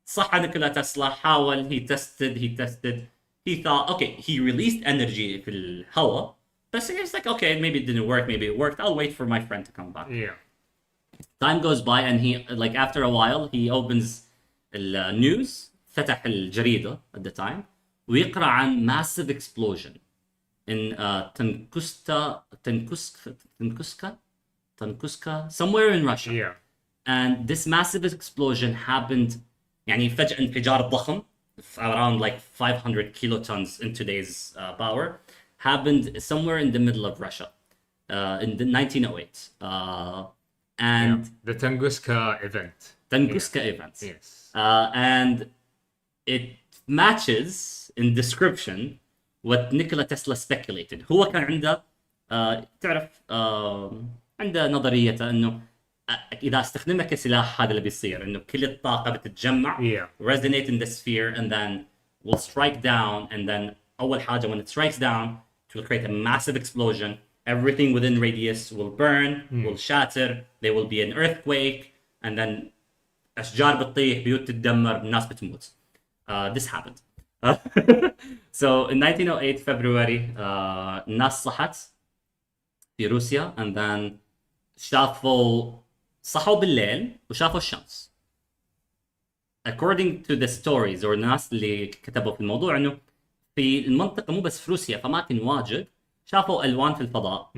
صح نيكولا تسلا حاول, he tested. He thought, okay, he released energy في الهواء, but it's like, okay, maybe it didn't work, maybe it worked. I'll wait for my friend to come back. Yeah. Time goes by and he, like after a while, he opens the news, فتح الجريدة at the time, ويقرأ عن massive explosion in Tunguska, somewhere in Russia. Yeah. And this massive explosion happened, يعني فجأة انفجار ضخم, around like 500 kilotons in today's power, happened somewhere in the middle of Russia in the 1908. And the Tunguska event. Event. Yes. And it matches in description what Nikola Tesla speculated. هو كان عنده تعرف عنده نظرية انه اذا استخدمها كسلاح هذا اللي بيصير, انه كل الطاقة بتتجمع, resonate in the sphere, and then will strike down, and then اول حاجة when it strikes down it will create a massive explosion. Everything within radius will burn, will shatter, there will be an earthquake, and then اشجار بتطيح، بيوت تتدمر، الناس بتموت. This happened. So in 1908 February الناس صحت في روسيا and then صحوا بالليل وشافوا الشمس. According to the stories or الناس اللي كتبوا في الموضوع انه في المنطقة مو بس في روسيا، في اماكن واجد شافوا الوان في الفضاء.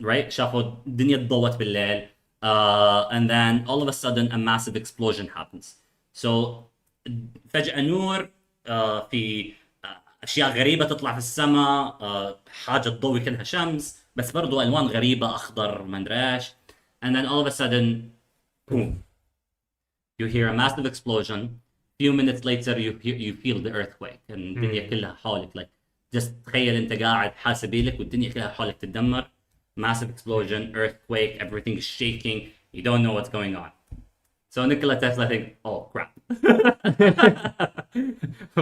right شافوا الدنيا تضوت بالليل. And then all of a sudden a massive explosion happens. So فجأة نور في اشياء غريبة تطلع في السماء، حاجة تضوي كأنها شمس بس برضو الوان غريبة، اخضر ما ادري ايش. And then all of a sudden boom, you hear a massive explosion. Few minutes later you feel the earthquake and الدنيا كلها حولك. like just تخيل انت قاعد حاسبيلك والدنيا كلها حولك تتدمر. Massive explosion, earthquake, everything is shaking, you don't know what's going on. So Nikola Tesla think, oh crap.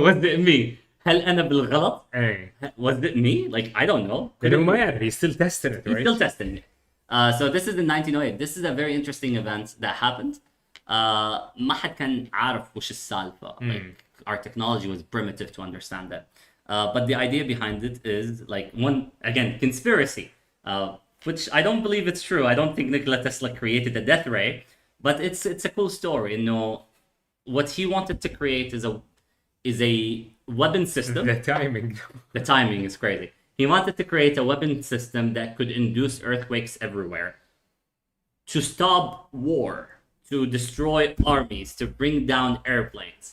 Was it me? هل انا بالغلط؟ ايه. Was it me? Like I don't know. لانه ما يعرف. He's still testing it, He's right? still testing it. So this is in 1908. This is a very interesting event that happened. ما حد كان عارف وش السالفة. Like our technology was primitive to understand that. But the idea behind it is like one, again, conspiracy, which I don't believe it's true. I don't think Nikola Tesla created the death ray, but it's a cool story. You know, what he wanted to create is a weapon system. The timing is crazy. He wanted to create a weapon system that could induce earthquakes everywhere, to stop war, to destroy armies, to bring down airplanes.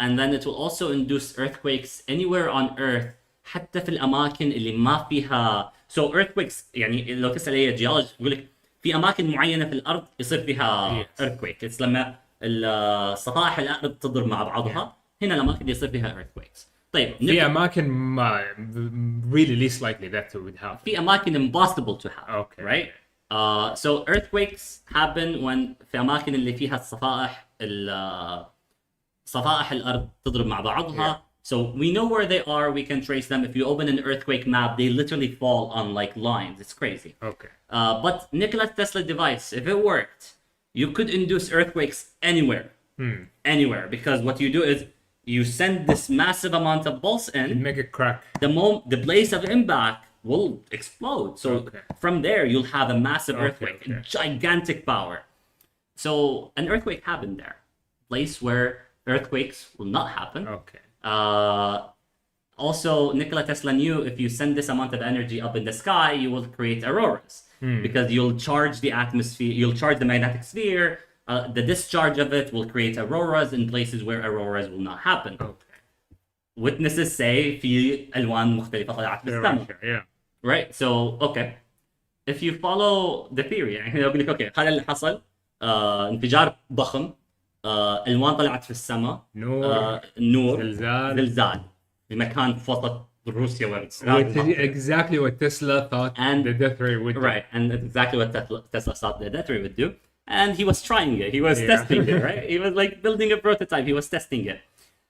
And then it will also induce earthquakes anywhere on Earth, حتى في الأماكن اللي ما فيها. So earthquakes يعني لو تسأل أي geologist يقول لك في أماكن معينة في الأرض يصير فيها earthquake. It's لما صفائح الأرض تضرب مع بعضها. هنا الأماكن اللي يصير فيها earthquakes. طيب في أماكن ما really least likely that would happen. في أماكن impossible to happen. Okay. Right? So earthquakes happen when في أماكن اللي فيها صفائح الأرض تضرب مع بعضها. So we know where they are, we can trace them. If you open an earthquake map, they literally fall on like lines. It's crazy. Okay. But Nikola Tesla device, if it worked, you could induce earthquakes anywhere. Anywhere. Because what you do is you send this massive amount of pulse in. It'd make it crack. The place of impact will explode. So from there, you'll have a massive earthquake. Gigantic power. So an earthquake happened there. Place where earthquakes will not happen. Okay. Also, Nikola Tesla knew if you send this amount of energy up in the sky, you will create auroras. Because you'll charge the atmosphere, you'll charge the magnetic sphere. The discharge of it will create auroras in places where auroras will not happen. Okay. Witnesses say في ألوان مختلفة طلعت بالسماء. Yeah. Right? So, okay. If you follow the theory, يعني يقول لك okay هذا اللي حصل. انفجار ضخم. الوان طلعت في السماء. نور. زلزال في مكان في وسط روسيا exactly what Tesla thought the death ray would do. Right, and exactly what Tesla thought the death ray would do. And he was trying it. He was testing it, right? He was like building a prototype. He was testing it.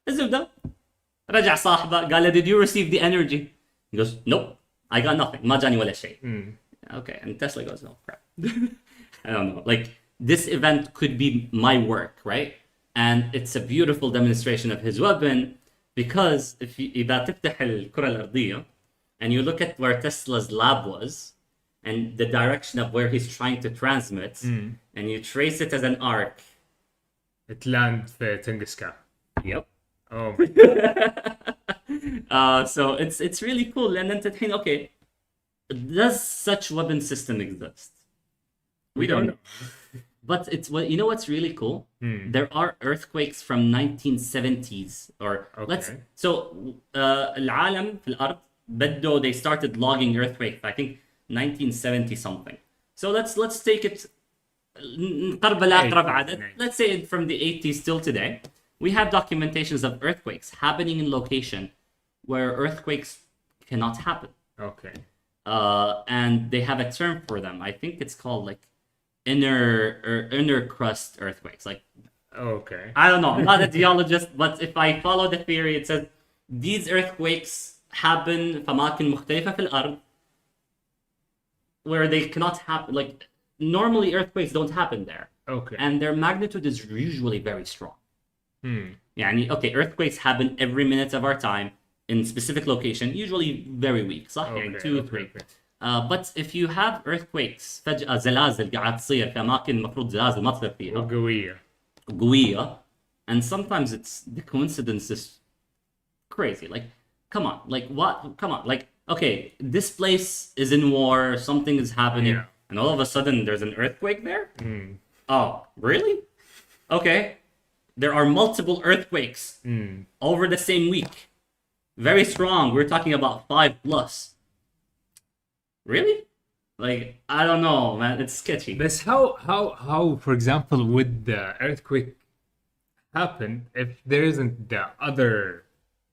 الزبدة رجع صاحبه قال له did you receive the energy? He goes nope, I got nothing. ما جاني ولا شيء. Okay, and Tesla goes no crap. I don't know. Like this event could be my work, right? And it's a beautiful demonstration of his weapon because إذا تفتح الكرة الأرضية and you look at where Tesla's lab was and the direction of where he's trying to transmit and you trace it as an arc. It lands في Tunguska. Yep. Oh. So it's really cool. And then تتحين okay, does such weapon system exist? We don't know. But it's what you know what's really cool? There are earthquakes from 1970s or العالم في الأرض بدو they started logging earthquakes I think 1970 something. So let's take it نقرب الأقرب عدد. Let's say from the 80s till today. We have documentations of earthquakes happening in location where earthquakes cannot happen. Okay. And they have a term for them. I think it's called like inner crust earthquakes. Like, okay. I don't know. I'm not a geologist, but if I follow the theory, it says these earthquakes happen في أماكن مختلفة في الأرض where they cannot happen. Like normally earthquakes don't happen there. Okay. and their magnitude is usually very strong. Hmm. يعني okay, earthquakes happen every minute of our time in specific location, usually very weak, صح؟ يعني 2 3. But if you have earthquakes فجأة زلازل قاعد تصير في أماكن المفروض زلازل ما تصير فيها وقوية. قوية, and sometimes it's the coincidence is crazy. Like, come on, like what? Come on, like okay, this place is in war, something is happening, Yeah. and all of a sudden there's an earthquake there. Oh, really? Okay, there are multiple earthquakes over the same week, very strong. We're talking about 5+. Really? Like, I don't know, man. It's sketchy. But how for example would the earthquake happen if there isn't the other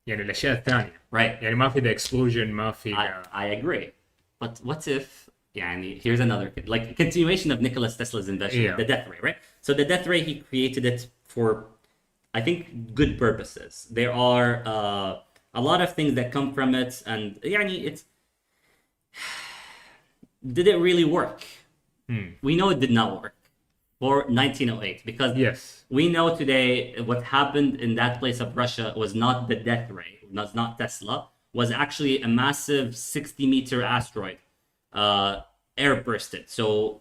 يعني الأشياء الثانية Right. يعني ما في the explosion ما في I agree. But what if, يعني, here's another, like a continuation of Nikola Tesla's invention, Yeah. the death ray, right? So the death ray, he created it for, I think, good purposes. There are a lot of things that come from it, and يعني, it's, did it really work? We know it did not work for 1908 because Yes. we know today what happened in that place of Russia was not the death ray, was not Tesla, was actually a massive 60-meter asteroid, air bursted. So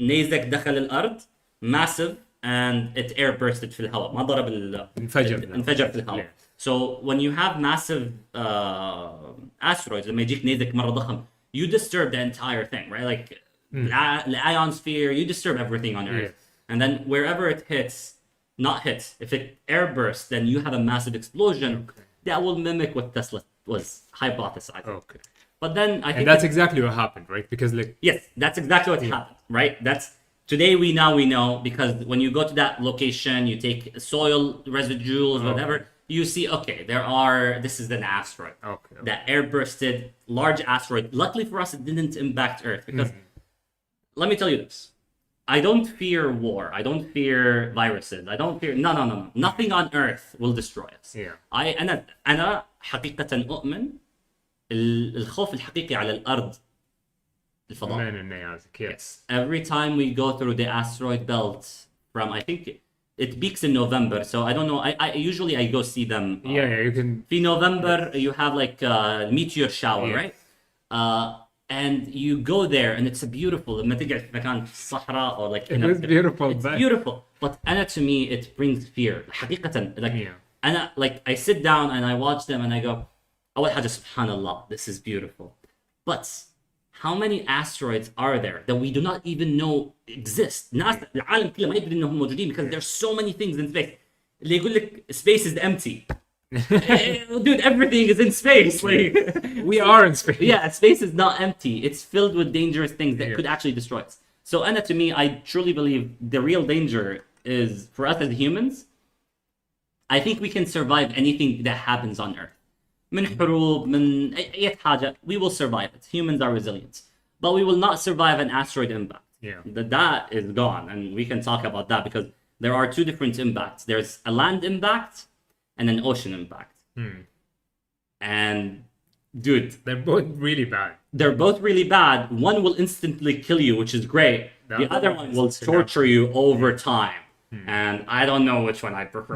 نيزك دخل الأرض, massive, and it air bursted في الهواء. ما ضرب انفجر في الهواء. Yeah. So when you have massive asteroids, لما يجيك نيزك مرة ضخم, you disturb the entire thing, right? Like the ionosphere, you disturb everything on Earth. Yes. And then wherever it hits, not hits, if it air bursts, then you have a massive explosion that will mimic what Tesla was hypothesizing. Okay. But then I think And that's exactly what happened, right? Because like yes, that's exactly what happened, right? That's today we know because when you go to that location, you take soil residuals, whatever, you see okay, this is an asteroid. Okay. That air bursted, large asteroid. Luckily for us, it didn't impact Earth because let me tell you this. I don't fear war. I don't fear viruses. I don't fear no. Nothing on Earth will destroy us. Yeah. أنا حقيقة أؤمن الخوف الحقيقي على الأرض الفضاء. Man and Nayazik, yes. Every time we go through the asteroid belt from, I think it peaks in November, so I don't know. I usually I go see them. Yeah, you can. In November, you have like a meteor shower, Yes. right? And you go there, and it's a beautiful. لما تقعد في مكان في الصحراء or like It was beautiful. it's beautiful. But أنا to me it brings fear. حقيقة like Yeah. أنا like I sit down and I watch them and I go, أول حاجة سبحان الله, this is beautiful. But how many asteroids are there that we do not even know exist? ناس العالم كله ما يدري إنهم موجودين because there's so many things in space. اللي يقول لك space is empty. Dude, everything is in space. Like We are in space. yeah, space is not empty. It's filled with dangerous things that Yeah. could actually destroy us. So, Anna, to me, I truly believe the real danger is for us as humans. I think we can survive anything that happens on Earth. من حروب, من أي حاجة, we will survive it. Humans are resilient. But we will not survive an asteroid impact. Yeah. That is gone. And we can talk about that because there are two different impacts. There's a land impact and an ocean impact. And dude, They're both really bad. they're both really bad. One will instantly kill you, which is great. The other one will torture you over time. And I don't know which one I prefer.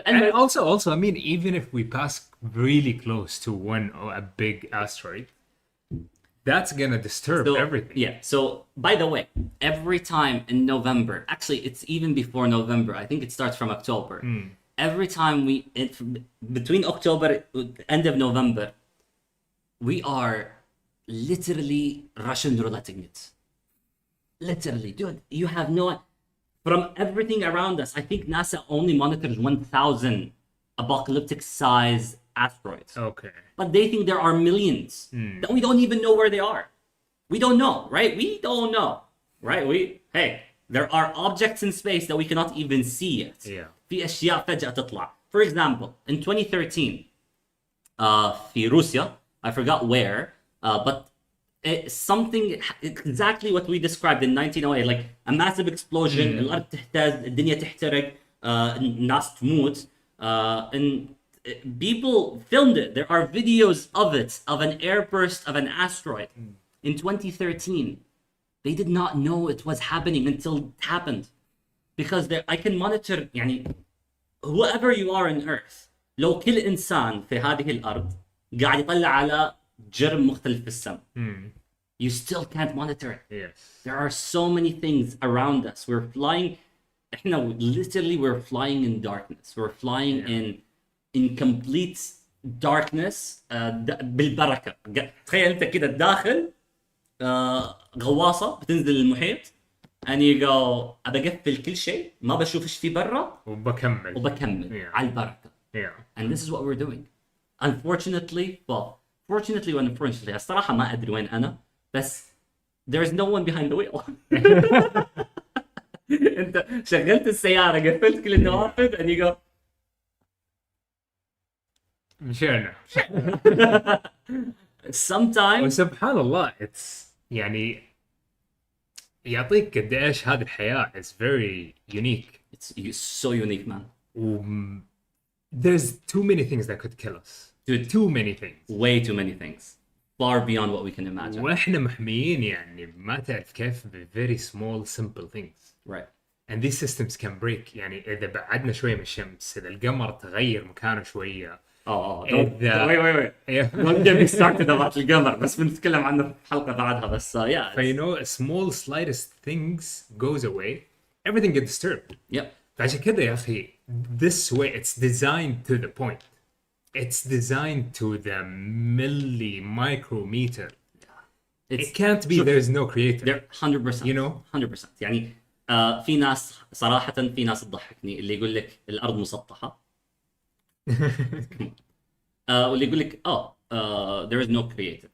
And also, I mean, even if we pass really close to one or a big asteroid, that's gonna disturb everything. Yeah. So, by the way, every time in November, actually, it's even before November. I think it starts from October. Every time between October end of November, we are literally Russian rouletting it. Literally, dude, you have no. From everything around us, I think NASA only monitors 1,000 apocalyptic size asteroids. Okay. But they think there are millions that we don't even know where they are. We don't know, right? We don't know, right? Hey, there are objects in space that we cannot even see yet. Yeah. في أشياء فجأة تطلع. For example, in 2013, في روسيا, I forgot where, but something exactly what we described in 1908, like a massive explosion, الأرض تهتز, الدنيا تحترق, الناس تموت, and people filmed it. There are videos of it, of an airburst of an asteroid in 2013. they did not know it was happening until it happened. Because I can monitor يعني whoever you are on earth. لو كل إنسان في هذه الأرض قاعد يطلع على جرم مختلف في السماء. You still can't monitor it. Yes. There are so many things around us. We're flying. Literally, we're flying in darkness. We're flying in complete darkness. بالبركة. تخيل أنت كده داخل غواصة بتنزل المحيط. And you go أبى أقفل كل شيء ما بشوف إيش في برا وبكمل على البركة. And this is what we're doing. Unfortunately, fortunately and unfortunately الصراحة ما أدري وين أنا بس there is no one behind the wheel. أنت شغلت السيارة قفلت كل النوافذ and you go مشينا. sometimes وسبحان الله it's يعني يعطيك قد ايش هذه الحياة is very unique. It's so unique, man. There's too many things that could kill us. Dude, too many things. Way too many things. Far beyond what we can imagine. واحنا محميين يعني ما تعرف كيف ب very small simple things. Right. And these systems can break. يعني إذا بعدنا شوية من الشمس، إذا القمر تغير مكانه شوية. Wait. Don't get me started about القمر بس بنتكلم عنه في حلقة بعدها بس yeah. You know, small slightest things goes away, everything gets disturbed. Yep. فعشان كده يا أخي this way it's designed to the point. It's designed to the micrometer. It can't be there's no creator. There 100%. You know? 100%. يعني في ناس صراحة في ناس تضحكني اللي يقول لك الأرض مسطحة. واللي يقول لك there is no creator.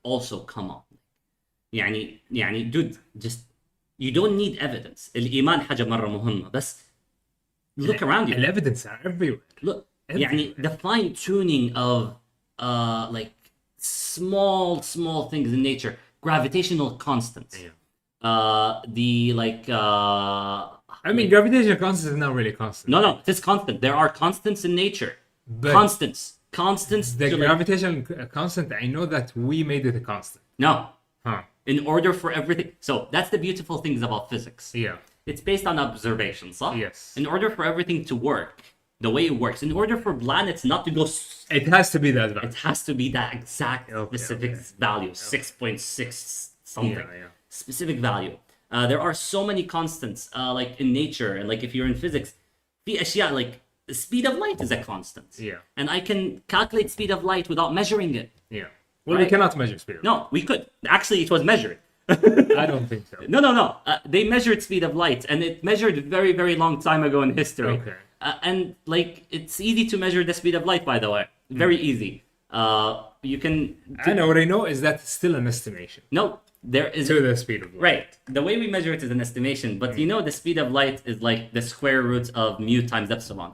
Also come on. يعني dude just you don't need evidence. الإيمان حاجة مرة مهمة بس look around you. The evidence are everywhere. Look. يعني the fine tuning of like small things in nature, gravitational constants. The like I mean gravitational constant is not really constant. No, it's constant. There are constants in nature. But Constants. The gravitational constant, I know that we made it a constant. No. Huh. In order for everything. So that's the beautiful things about physics. Yeah. It's based on observations, huh? Yes. In order for everything to work, the way it works, in order for planets not to go... It has to be that value. It has to be that exact specific value, 6.6 something. Specific value. There are so many constants, like in nature, and like if you're in physics, في أشياء like the speed of light is a constant. Yeah. And I can calculate speed of light without measuring it. Yeah. Well, we cannot measure speed of light. No, we could. Actually, it was measured. I don't think so. No. They measured speed of light, and it measured very, very long time ago in history. Okay. And like, it's easy to measure the speed of light, by the way. Very easy. You can... I know, what I know is that it's still an estimation. No, there is... To the speed of light. Right. The way we measure it is an estimation, but you know the speed of light is like the square root of mu times epsilon,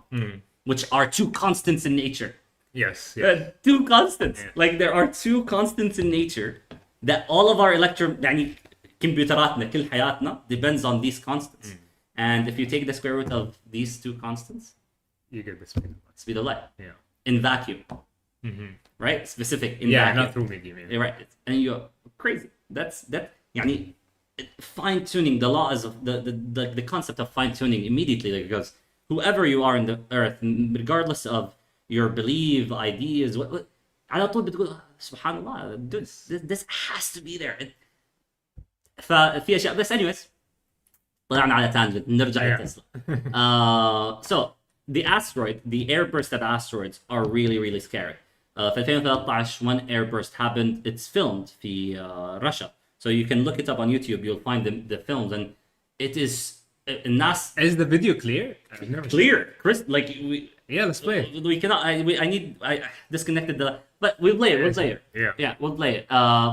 which are two constants in nature. Yes. Two constants. Like there are two constants in nature that all of our يعني كمبيوتراتنا كل حياتنا depends on these constants. And if you take the square root of these two constants, you get the speed of light. Speed of light. Yeah. In vacuum. Right? Specific in vacuum. Vacuum. Not through medium. Yeah. Right. And you're crazy. That's يعني fine tuning the laws of the concept of fine tuning immediately like goes whoever you are in the earth regardless of your belief ideas على طول بتقول سبحان الله this has to be there. ففي اشياء بس anyways طلعنا على tangent نرجع لتسلا. So the airburst of asteroids are really scary. في 2013 one airburst happened. It's filmed في Russia. So you can look it up on YouTube. You'll find the films, and it is الناس. Is the video clear? I've never Clear, Chris. Like we. Yeah, let's play it. We cannot. I disconnected the. But we'll play it. Yeah, we'll play it.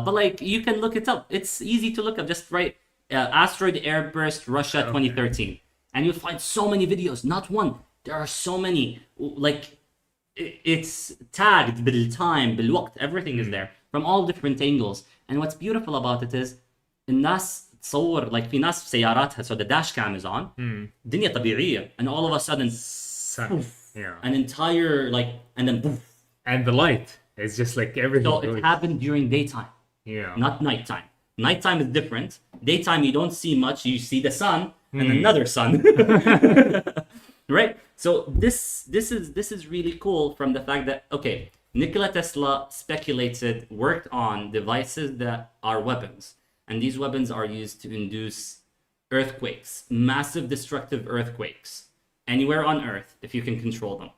But like you can look it up. It's easy to look up. Just write asteroid airburst Russia 2013, and you'll find so many videos. Not one. There are so many. Like it's tagged بالtime, بالوقت. Everything is there from all different angles. And what's beautiful about it is الناس تصور like في ناس سياراتها so the dash cam is on دنيا طبيعية and all of a sudden poof, an entire like and then poof. And the light is just like everything. So it happened during daytime, Yeah. not nighttime. Nighttime is different. daytime you don't see much. You see the sun and another sun. Right? So this is really cool from the fact that, okay, Nikola Tesla worked on devices that are weapons, and these weapons are used to induce earthquakes, massive destructive earthquakes, anywhere on Earth if you can control them.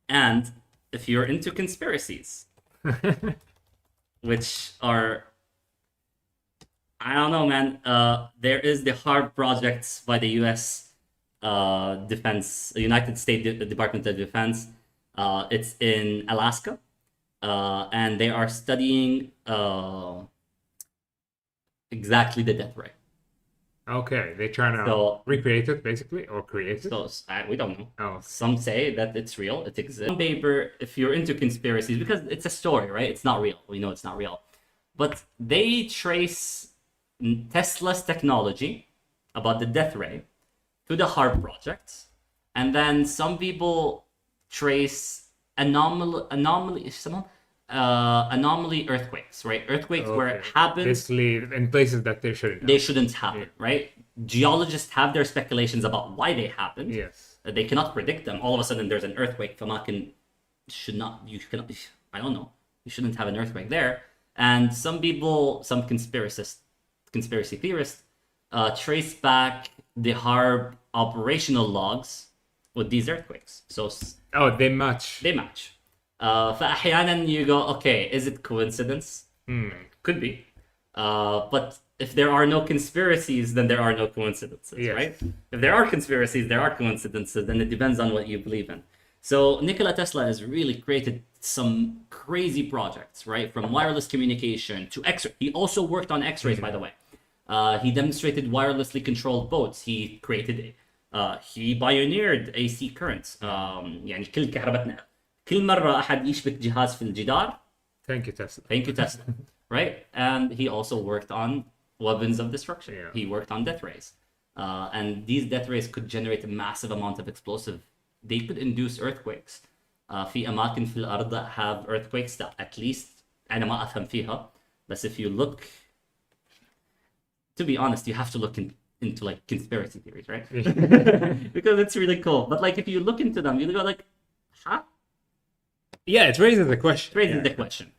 And if you're into conspiracies, which are, I don't know, man. There is the HARP projects by the U.S. United States Department of Defense. It's in Alaska, and they are studying exactly the death ray. Okay, they're trying to recreate it, basically, or create it. So we don't know. Oh. Some say that it's real, it exists. On paper, if you're into conspiracies, because it's a story, right? It's not real. We know it's not real. But they trace Tesla's technology about the death ray to the HARP project. And then some people trace anomaly earthquakes, right? Earthquakes where it happens basically in places that they shouldn't happen, right? Geologists have their speculations about why they happen. Yes, they cannot predict them. All of a sudden there's an earthquake. I don't know, you shouldn't have an earthquake there. And some conspiracy theorists trace back the HARP operational logs with these earthquakes. So they match. فأحيانا you go, okay, is it coincidence? Could be. But if there are no conspiracies, then there are no coincidences, yes. Right? If there are conspiracies, there are coincidences, then it depends on what you believe in. So Nikola Tesla has really created some crazy projects, right? From wireless communication to X-ray. He also worked on X-rays, by the way. He demonstrated wirelessly controlled boats. He pioneered AC currents. يعني كل كهربتنا. كل مرة أحد يشبك جهاز في الجدار. Thank you, Tesla. Right? And he also worked on weapons of destruction. Yeah. He worked on death rays. And these death rays could generate a massive amount of explosive. They could induce earthquakes. في أماكن في الأرض have earthquakes that at least أنا ما أفهم فيها. But if you look, to be honest, you have to look into like conspiracy theories, right? Because it's really cool. But like if you look into them, you go like, huh? Yeah, it raises the question. The question.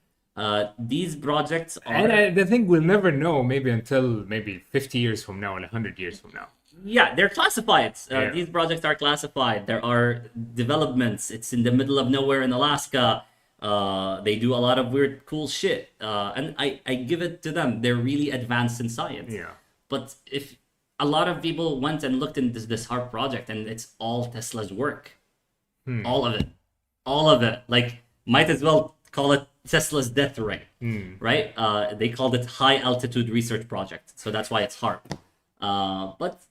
These projects are... And the thing we'll never know until maybe 50 years from now and 100 years from now. Yeah, they're classified. These projects are classified. There are developments. It's in the middle of nowhere in Alaska. They do a lot of weird, cool shit. And I give it to them. They're really advanced in science. Yeah. But if a lot of people went and looked into this HARP project, and it's all Tesla's work. All of it. Like, might as well call it Tesla's death ray, right? They called it High Altitude Research Project, so that's why it's HARP. But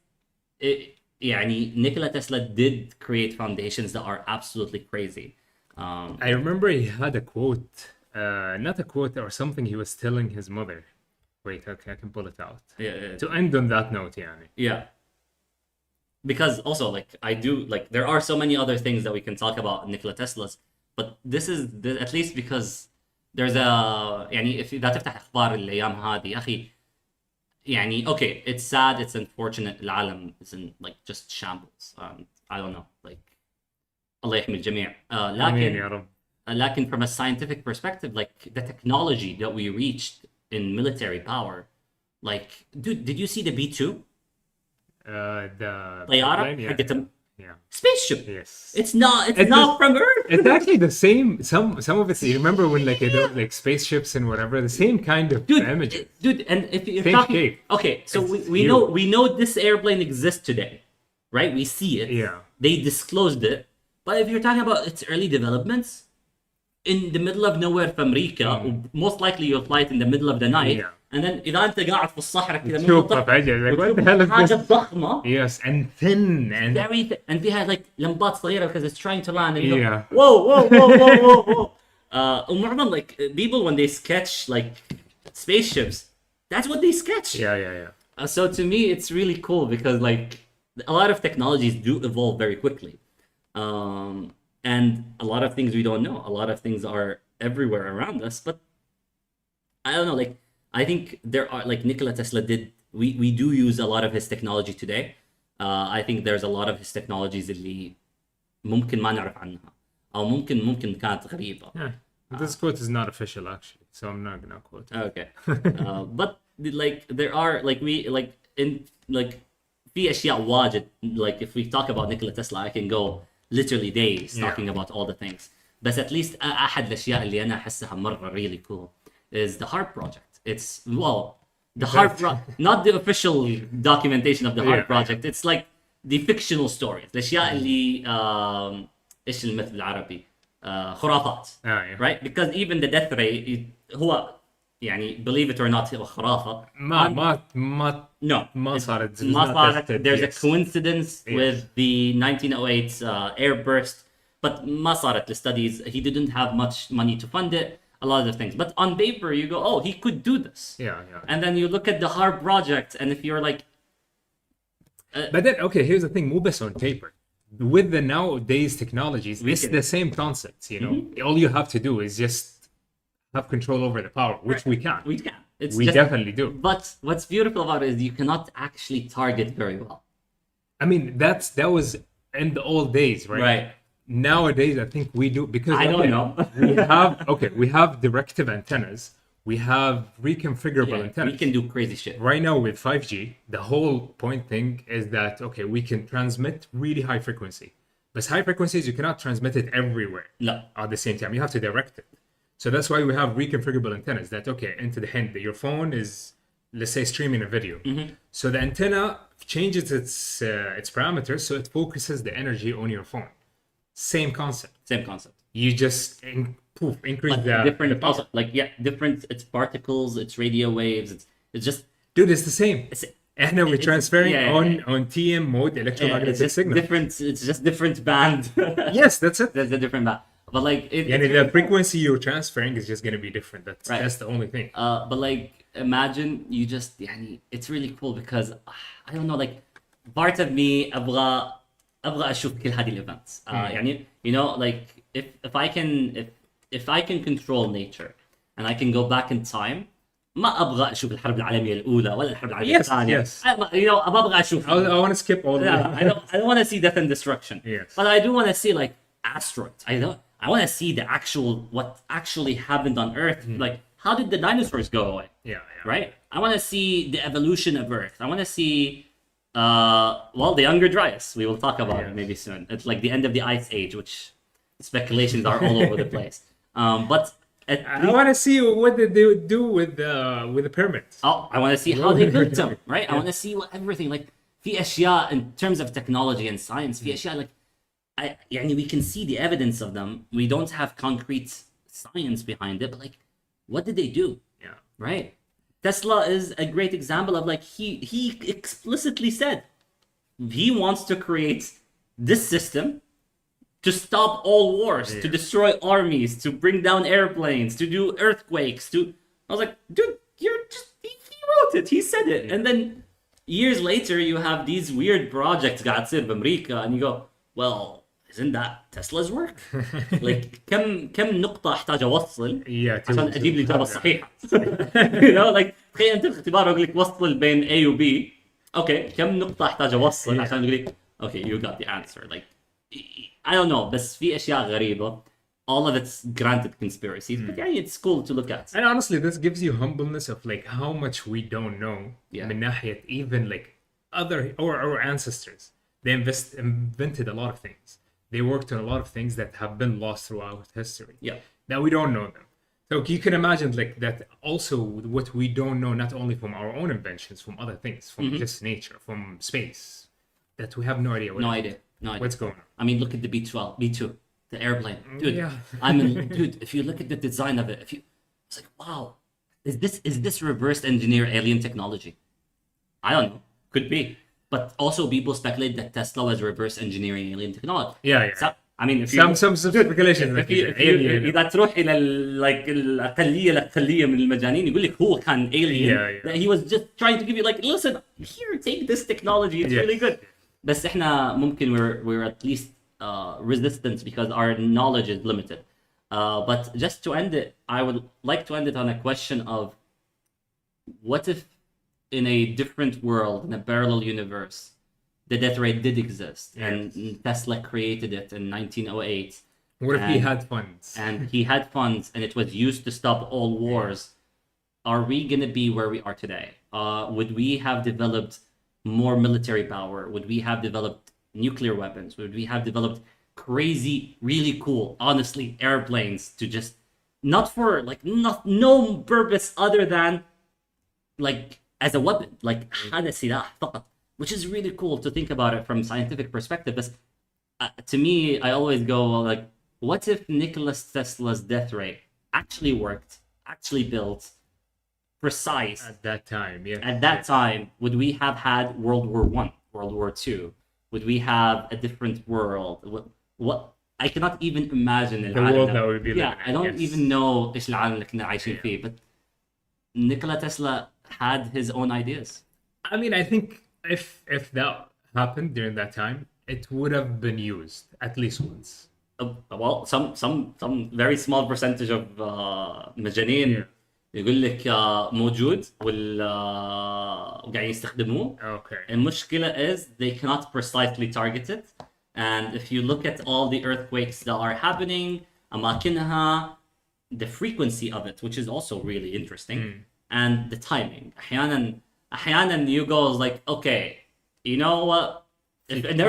Nikola Tesla did create foundations that are absolutely crazy. I remember he had a quote, not a quote or something he was telling his mother. Wait, okay, I can pull it out. Yeah. To end on that note, Yeah. Because also, like, there are so many other things that we can talk about Nikola Tesla's, but this is at least because there's if إذا تفتح أخبار الأيام هذه أخي okay, it's sad, it's unfortunate, العالم is in like just shambles. I don't know, like الله يحمي الجميع. لكن from a scientific perspective, like the technology that we reached in military power, like, dude, did you see the B2? The طيارة yeah. Spaceship. Yes. It's not from Earth. It's actually the same. Some of it. You remember when like like spaceships and whatever, the same kind of images. Dude, and if you're same talking, shape. Okay, so we know this airplane exists today, right? We see it. Yeah. They disclosed it, but if you're talking about its early developments, in the middle of nowhere في أمريكا, most likely you'll fly it in the middle of the night. Yeah. And then إذا أنت قاعد في الصحراء كذا تشوفها فجأة, like what the hell is حاجة this? ضخمة. Yes, and thin and very thin, and فيها like لمبات صغيرة because it's trying to land. And you yeah. go, whoa. ومعظم like people when they sketch like spaceships, that's what they sketch. Yeah. So to me, it's really cool because like a lot of technologies do evolve very quickly, and a lot of things we don't know. A lot of things are everywhere around us, but I don't know, like I think there are like Nikola Tesla did. We do use a lot of his technology today. I think there's a lot of his technologies اللي ممكن ما نعرف عنها أو ممكن كانت غريبة. Yeah. This quote is not official actually, so I'm not gonna quote it. Okay. But like there are like we like in like في أشياء واجد, like if we talk about Nikola Tesla I can go literally days talking about all the things. But at least أحد الأشياء اللي أنا أحسها مرة really cool is the HARP project. It's the HARP not the official documentation of the HARP project. It's like the fictional stories. الأشياء اللي إيش المثل بالعربي خرافات. Right? Because even the death ray هو يعني believe it or not هو خرافة. ما صارت. There's a coincidence with the 1908 airburst, but ما صارت the studies. He didn't have much money to fund it. A lot of things, but on paper you go, oh, he could do this. Yeah. And then you look at the HARP project, and if you're like, but then okay, here's the thing: move this on paper. With the nowadays technologies, it's the same concepts. You know, all you have to do is just have control over the power, which we can. We can. We definitely do. But what's beautiful about it is you cannot actually target very well. I mean, that was in the old days, right? Right. Nowadays, I think we do because I don't know. we have directive antennas. We have reconfigurable antennas. We can do crazy shit. Right now with 5G, the whole point thing is that, okay, we can transmit really high frequency. But high frequencies, you cannot transmit it everywhere at the same time. You have to direct it. So that's why we have reconfigurable antennas that, okay, into the hint that your phone is, let's say, streaming a video. So the antenna changes its parameters, so it focuses the energy on your phone. Same concept. You just increase the power. Different. It's particles. It's radio waves. It's just. Dude, it's the same. And we're transferring on TM mode electromagnetic signal. It's just different band. Yes, that's it. That's a different band. But like, the frequency you're transferring is just gonna be different. That's the only thing. But like, imagine you just. It's really cool because I don't know. Like, part of me أبغى أشوف كل هذه الإيفنتس. يعني you know, like if I can control nature and I can go back in time, ما أبغى أشوف الحرب العالمية الأولى ولا الحرب العالمية الثانية. Yes. You know, أبغى أشوف. I want to skip all. I don't want to see death and destruction. Yes. But I do want to see like asteroids. I want to see what actually happened on Earth. Like, how did the dinosaurs go away? Yeah. Right. I want to see the evolution of Earth. I want to see. The Younger Dryas. We will talk about it maybe soon. It's like the end of the Ice Age, which speculations are all over the place. But I want to see what did they do with the pyramids. Oh, I want to see how they built them, right? I want to see everything. Like, في أشياء in terms of technology and science. في أشياء like, we can see the evidence of them. We don't have concrete science behind it, but like, what did they do? Yeah. Right. Tesla is a great example of like he explicitly said he wants to create this system to stop all wars, to destroy armies, to bring down airplanes, to do earthquakes. I was like, dude, he wrote it, he said it, and then years later you have these weird projects قاعد تصير بأمريكا, and you go, well, isn't that Tesla's work? Like, كم نقطة أحتاج أوصل عشان أجيب لي الإجابة الصحيحة. You know, like, تخيل أنت في اختبار يقول لك وصل بين A و B. Okay, كم نقطة أحتاج أوصل عشان يقول لك, okay, you got the answer. Like, I don't know, بس في أشياء غريبة. All of it's granted conspiracies, but it's cool to look at. And honestly, this gives you humbleness of like how much we don't know. من ناحية even like our ancestors. They invented a lot of things. They worked on a lot of things that have been lost throughout history. Yeah. That we don't know them. So you can imagine like that also what we don't know, not only from our own inventions, from other things, from just nature, from space, that we have no idea. No idea. What's going on. I mean, look at the B2, the airplane. Dude, dude, if you look at the design of it, it's like, wow, is this reverse engineer alien technology? I don't know. Could be. But also people speculate that Tesla was reverse engineering alien technology. Yeah. So, I mean, if some speculation like إذا تروح إلى الأقلية من المجانين يقول لك هو كان alien. He was just trying to give you like, listen, here, take this technology. It's really good. بس إحنا ممكن we're at least resistant because our knowledge is limited. But just to end it, I would like to end it on a question of what if in a different world, in a parallel universe, the death ray did exist, and Tesla created it in 1908. What if he had funds? And he had funds, and it was used to stop all wars. Are we gonna be where we are today? Would we have developed more military power? Would we have developed nuclear weapons? Would we have developed crazy, really cool, honestly, airplanes to just not for like no purpose other than like as a weapon, like هذا سلاح فقط, which is really cool to think about it from scientific perspective. But to me, I always go like, what if Nikola Tesla's death ray actually worked, actually built, precise At that time, yeah. at that time? Would we have had World War One, World War Two? Would we have a different world? What I cannot even imagine The world that we'd be living in. I don't yes. even know ايش العالم اللي كنا عايشين فيه. But Nikola Tesla had his own ideas. I mean, I think if that happened during that time, it would have been used at least once. Well, some very small percentage of مجانين يقول لك موجود وقاعدين يستخدموه. Okay. المشكلة is they cannot precisely target it. And if you look at all the earthquakes that are happening, أماكنها, the frequency of it, which is also really interesting, and the timing. أحيانا you go like, okay, you know what? If an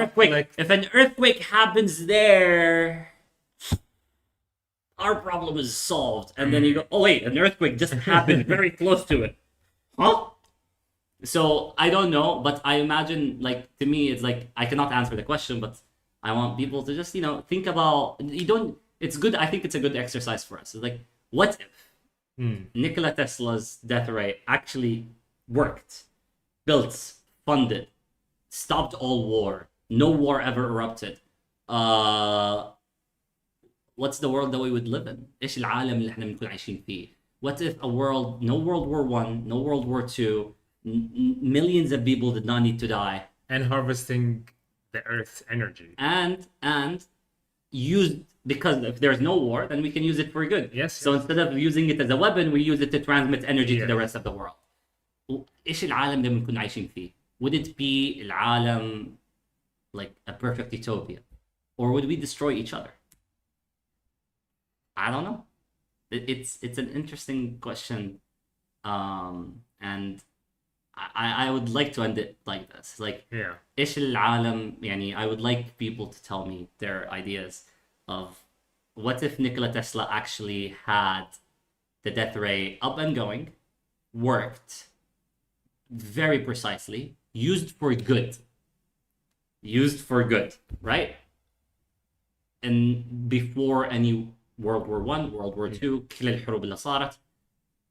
earthquake happens there, our problem is solved. And then you go, oh wait, an earthquake just happened very close to it. Huh? So I don't know, but I imagine, like, to me, it's like I cannot answer the question, but I want people to just, think about. It's good. I think it's a good exercise for us. It's like, what if Nikola Tesla's death ray actually worked, built, funded, stopped all war, no war ever erupted? What's the world that we would live in? ايش العالم اللي احنا بنكون عايشين فيه? What if a world, no World War One, no World War Two, millions of people did not need to die, And harvesting the Earth's energy. and used, because if there's no war, then we can use it for good. Yes. So instead of using it as a weapon, we use it to transmit energy to Yeah. the rest of the world. ايش العالم اللي بنكون عايشين فيه? Would it be العالم like a perfect utopia, or would we destroy each other? I don't know. It's an interesting question, and I would like to end it like this. Like, Yeah. إيش العالم يعني, I would like people to tell me their ideas of what if Nikola Tesla actually had the death ray up and going, worked very precisely, used for good, right? And before any World War One, World War Two, كل الحروب اللي صارت,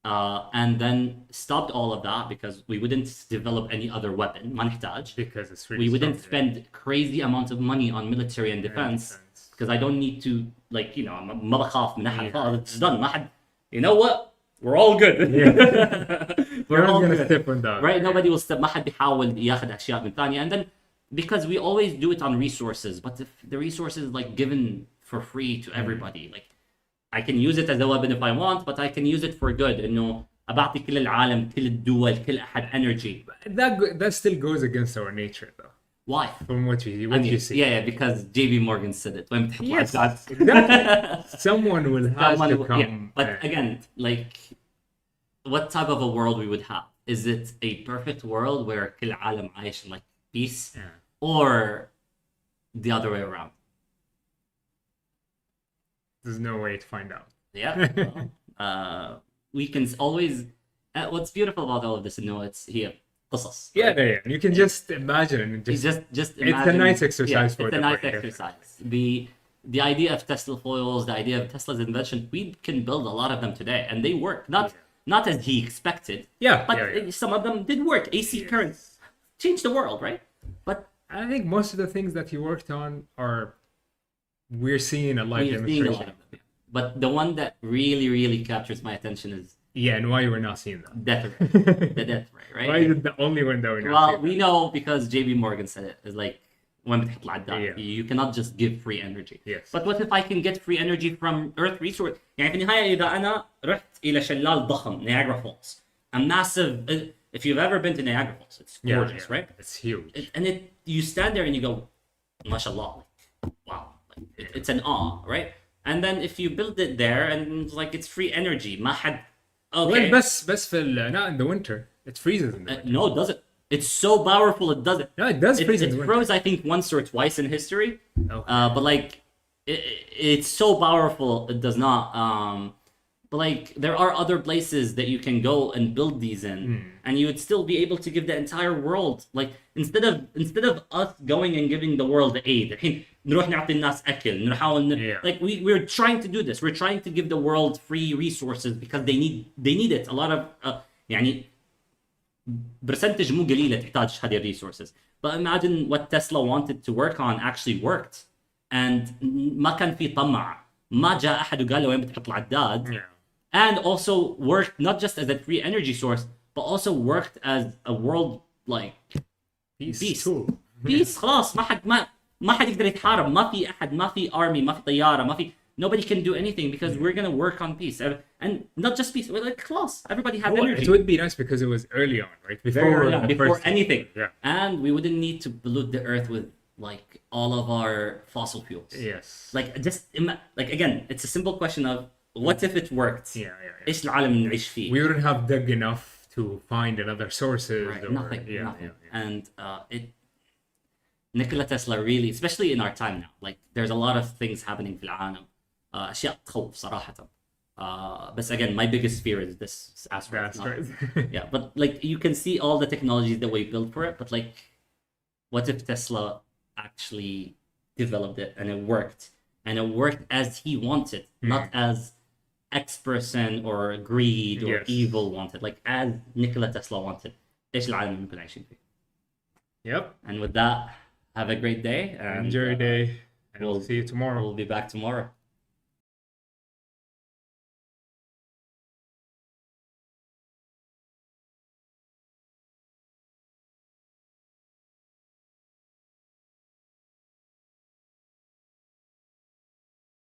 and then stopped all of that because we wouldn't develop any other weapon. ما نحتاج. Because it's really We wouldn't strong, yeah. spend crazy amounts of money on military and defense because I don't need to, like, ما بخاف من أحد. It's done. ما حد, you know what? We're all good. We're all gonna good. step on that. Right? Nobody will step. ما حد بيحاول ياخذ أشياء من ثانية. And then because we always do it on resources, but if the resources is like given for free to everybody, like, I can use it as a weapon if I want, but I can use it for good. إنه أبعطي كل العالم, كل الدول, كل أحد energy. That still goes against our nature, though. Why? From what you see. Yeah, because JB Morgan said it. وين بتحط Yes, العداد. exactly. Someone will have Someone to will- come. yeah. But again, like, what type of a world we would have? Is it a perfect world where كل عالم عايش in like peace, or the other way around? There's no way to find out. Yeah. Well, we can always. What's beautiful about all of this, it's here. قصص. Yeah, yeah. You can just imagine and You just just it's a imagine, nice exercise for it's a the nice brain, exercise. The idea of Tesla foils, the idea of Tesla's invention, we can build a lot of them today, and they work. Not as he expected. Yeah, But yeah. some of them did work. AC currents changed the world, right? But I think most of the things that he worked on are we're seeing a live we're seeing a lot demonstration. of them. But the one that really, really captures my attention is Yeah, and why we're not seeing that? death ray. The death ray, right? Why is it the only one that we're not Well, seeing? we know because JB Morgan said it. It's like, when بتحط العداد, Yeah. you cannot just give free energy. Yes. But what if I can get free energy from Earth resource? يعني في النهاية إذا أنا رحت إلى شلال ضخم, Niagara Falls, a massive. If you've ever been to Niagara Falls, it's gorgeous, right? It's huge. You stand there and you go, mashallah, like, wow, like, it's an awe, right? And then if you build it there and like it's free energy, ما حد. Okay. Well, بس في not in the winter. It freezes in the winter. No, it doesn't. It's so powerful. It doesn't. No, it does freeze in It the winter. froze, I think, once or twice in history. Okay. But like, it's so powerful. It does not. But like, there are other places that you can go and build these in, and you would still be able to give the entire world. Like, instead of us going and giving the world aid, الحين نروح نعطي الناس أكل، نحاول Yeah. like we're trying to do this. We're trying to give the world free resources because they need it. A lot of يعني percentage مو قليلة تحتاج هذه الريسورسز. But imagine what Tesla wanted to work on actually worked, and ما كان في طمع. ما جاء أحد وقال له وين بتحط العداد. Yeah. And also worked not just as a free energy source, but also worked as a world like Peace tool. peace. خلاص ما حد يقدر يتحارب. ما في أحد، ما في army، ما في طيارة، ما في. Nobody can do anything because we're gonna work on peace, and not just peace. We're like class. Everybody has Well, energy. it would be nice because it was early on, right? Before Yeah, the before first- anything. Yeah. And we wouldn't need to pollute the earth with like all of our fossil fuels. Yes. Like just like again, it's a simple question of what if it worked? Yeah. إيش العالم اللي نعيش فيه؟ We wouldn't have dug enough to find another sources. Right, Or, nothing. Yeah. And Nikola Tesla really, especially in our time now, like there's a lot of things happening في العالم. أشياء تخوف صراحة. But again, my biggest fear is this asteroid. That's not- right. Yeah, but like you can see all the technologies that we built for it, but like, what if Tesla actually developed it and it worked as he wanted, not as X person or greed or Yes. evil wanted, like as Nikola Tesla wanted. إيش العالم اللي ممكن عايشين فيه. Yep. And with that, have a great day. And, Enjoy your day. And we'll we'll see you tomorrow. We'll be back tomorrow.